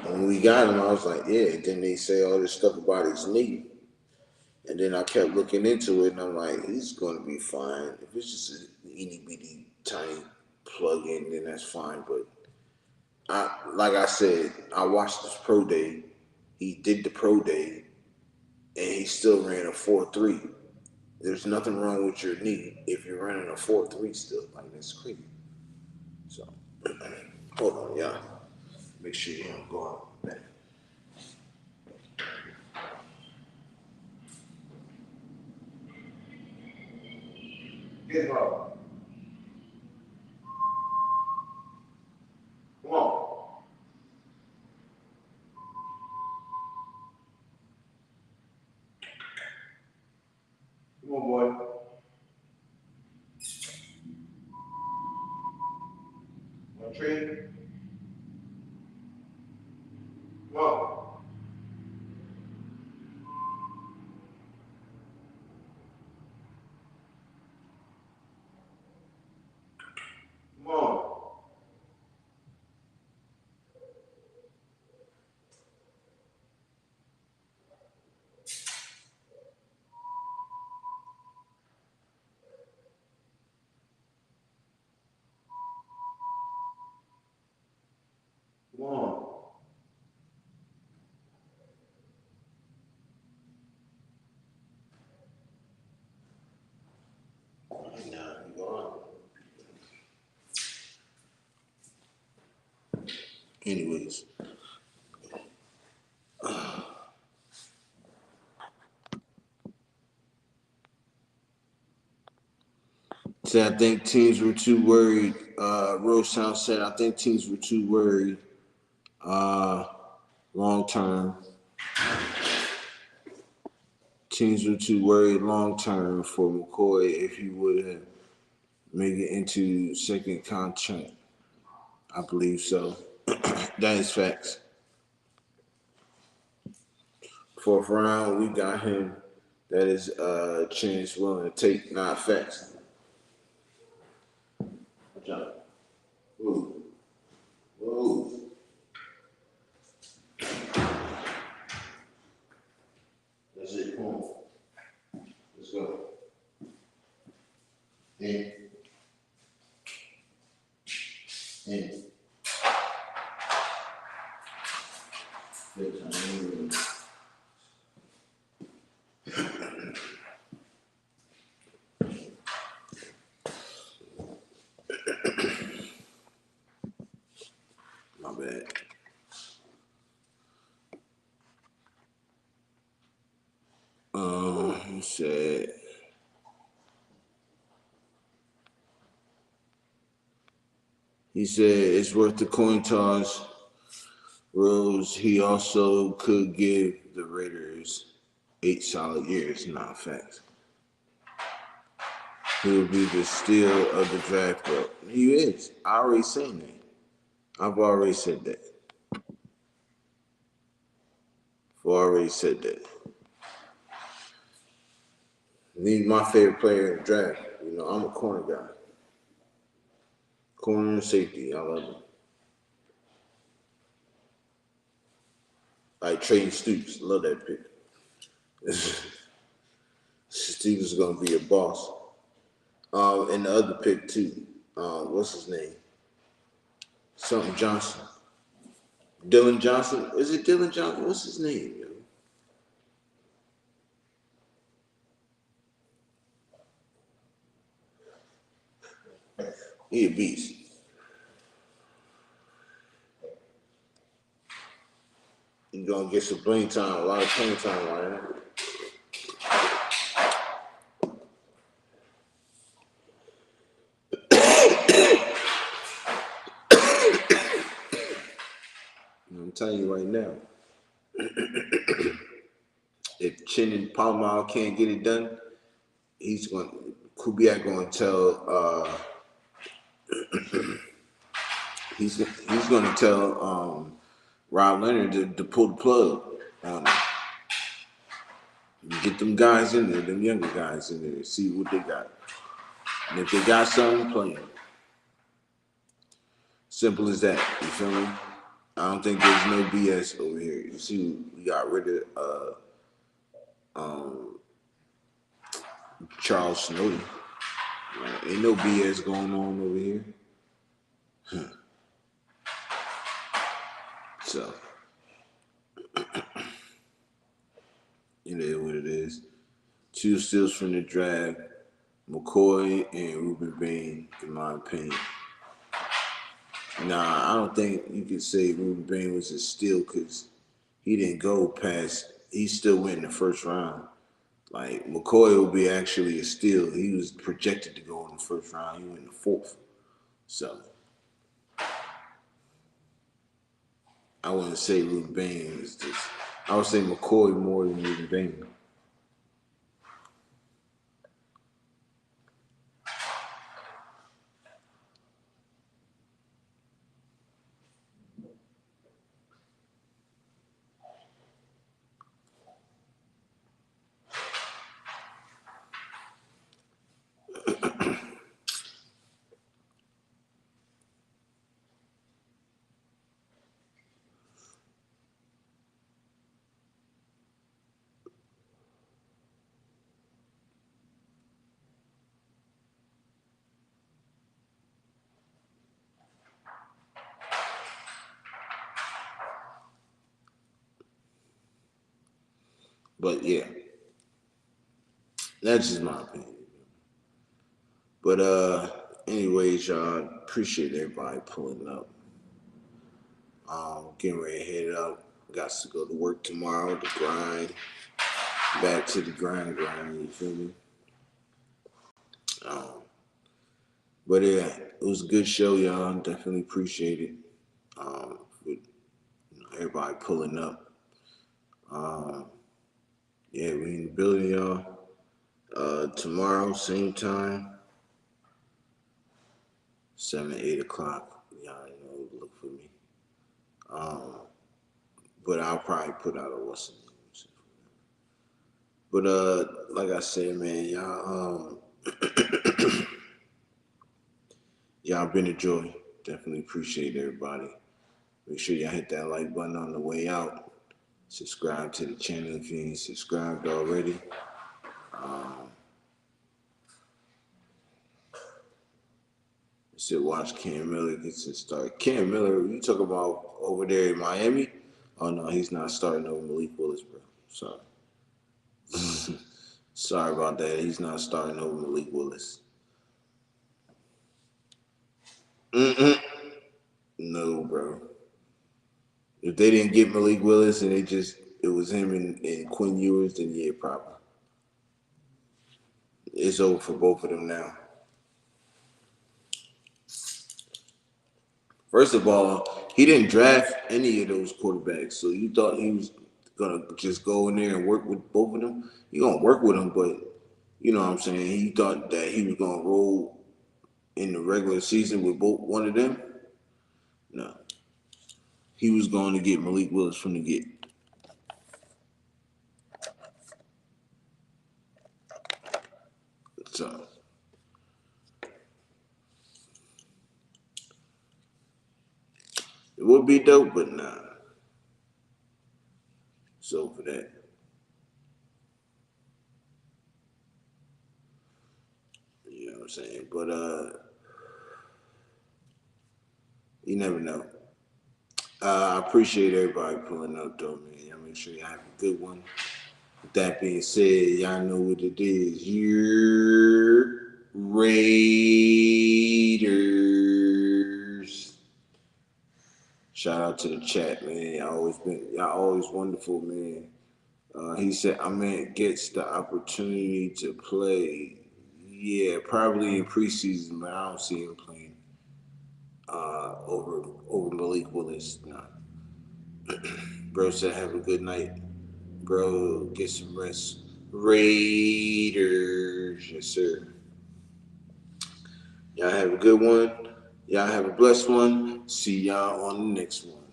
When we got him, I was like, yeah. And then they say all this stuff about his knee. And then I kept looking into it, and I'm like, he's going to be fine. If it's just an itty bitty tiny plug in, then that's fine. But like I said, I watched this pro day. He did the pro day, and he still ran a 4.3. There's nothing wrong with your knee if you're running a 4.3 still. Like, that's crazy. So, hold on, y'all. Make sure you don't go out back. Get up. Come on. Come on, boy. Want to trade? Come on. Come on. Come on. Nah, you go on. Anyways. So I think teams were too worried. Rose Town said, I think teams were too worried long term. Teams were too worried long term for McCoy if he would have made it into second contract. I believe so. That is facts. Fourth round, we got him. That is chance willing to take, not facts. Watch out. Whoa. Whoa. That's it. Come on. Let's go. In. In. Good time. My bad. He said, it's worth the coin toss. Rose, he also could give the Raiders 8 solid years. Not facts. He will be the steal of the draft, bro. He is. I already said that. I've already said that. He's my favorite player in the draft. You know, I'm a corner guy. Corner and safety, I love him. Like Trey Stoops, love that pick. Stoops is gonna be a boss. And the other pick too. What's his name? Something Johnson. Dylan Johnson. Is it Dylan Johnson? What's his name, yo? He a beast. He gonna get some playing time, a lot of playing time right now. I'm telling you right now, if Chin and Palmao can't get it done, he's going. Kubiak going to tell. He's going to tell Rob Leonard to pull the plug on him. Get them guys in there, them younger guys in there, see what they got. And if they got something, play them. Simple as that. You feel me? I don't think there's no BS over here. You see, we got rid of Charles Snowden. Ain't no BS going on over here. So, you know what it is. 2 steals from the draft, McCoy and Ruben Bain, in my opinion. Nah, I don't think you could say Ruben Bain was a steal because he didn't go past. He still went in the first round. Like McCoy will be actually a steal. He was projected to go in the first round. He went in the 4th. So I wouldn't say Ruben Bain is just. I would say McCoy more than Ruben Bain. But yeah, that's just my opinion. But anyways, y'all, appreciate everybody pulling up. Getting ready to head up. Got to go to work tomorrow. The grind. Back to the grind. You feel me? Um, but yeah, it was a good show, y'all. Definitely appreciate it. With everybody pulling up. Um, yeah, we in the building, y'all. Tomorrow, same time, 7, 8 o'clock. Y'all know, look for me. But I'll probably put out a what's the name. But like I said, man, y'all been a joy. Definitely appreciate everybody. Make sure y'all hit that like button on the way out. Subscribe to the channel if you ain't subscribed already. Still watch Cam Miller gets his start. Cam Miller, you talk about over there in Miami? Oh no, he's not starting over Malik Willis, bro. Sorry. Sorry about that. He's not starting over Malik Willis. Mm-mm. No, bro. If they didn't get Malik Willis and it was him and Quinn Ewers, then yeah, probably. It's over for both of them now. First of all, he didn't draft any of those quarterbacks, so you thought he was gonna just go in there and work with both of them. You gonna work with them, but you know what I'm saying. He thought that he was gonna roll in the regular season with both one of them. No, he was going to get Malik Willis from the get. So it would be dope, but nah. that. You know what I'm saying? But you never know. I appreciate everybody pulling up though, man. Y'all make sure y'all have a good one. With that being said, y'all know what it is. You're Raiders. Shout out to the chat, man. Y'all always wonderful, man. He said, I mean, gets the opportunity to play. Yeah, probably in preseason, but I don't see him playing over Malik Willis. Nah. Bro said, have a good night. Bro, get some rest. Raiders, yes sir. Y'all have a good one. Y'all have a blessed one. See y'all on the next one.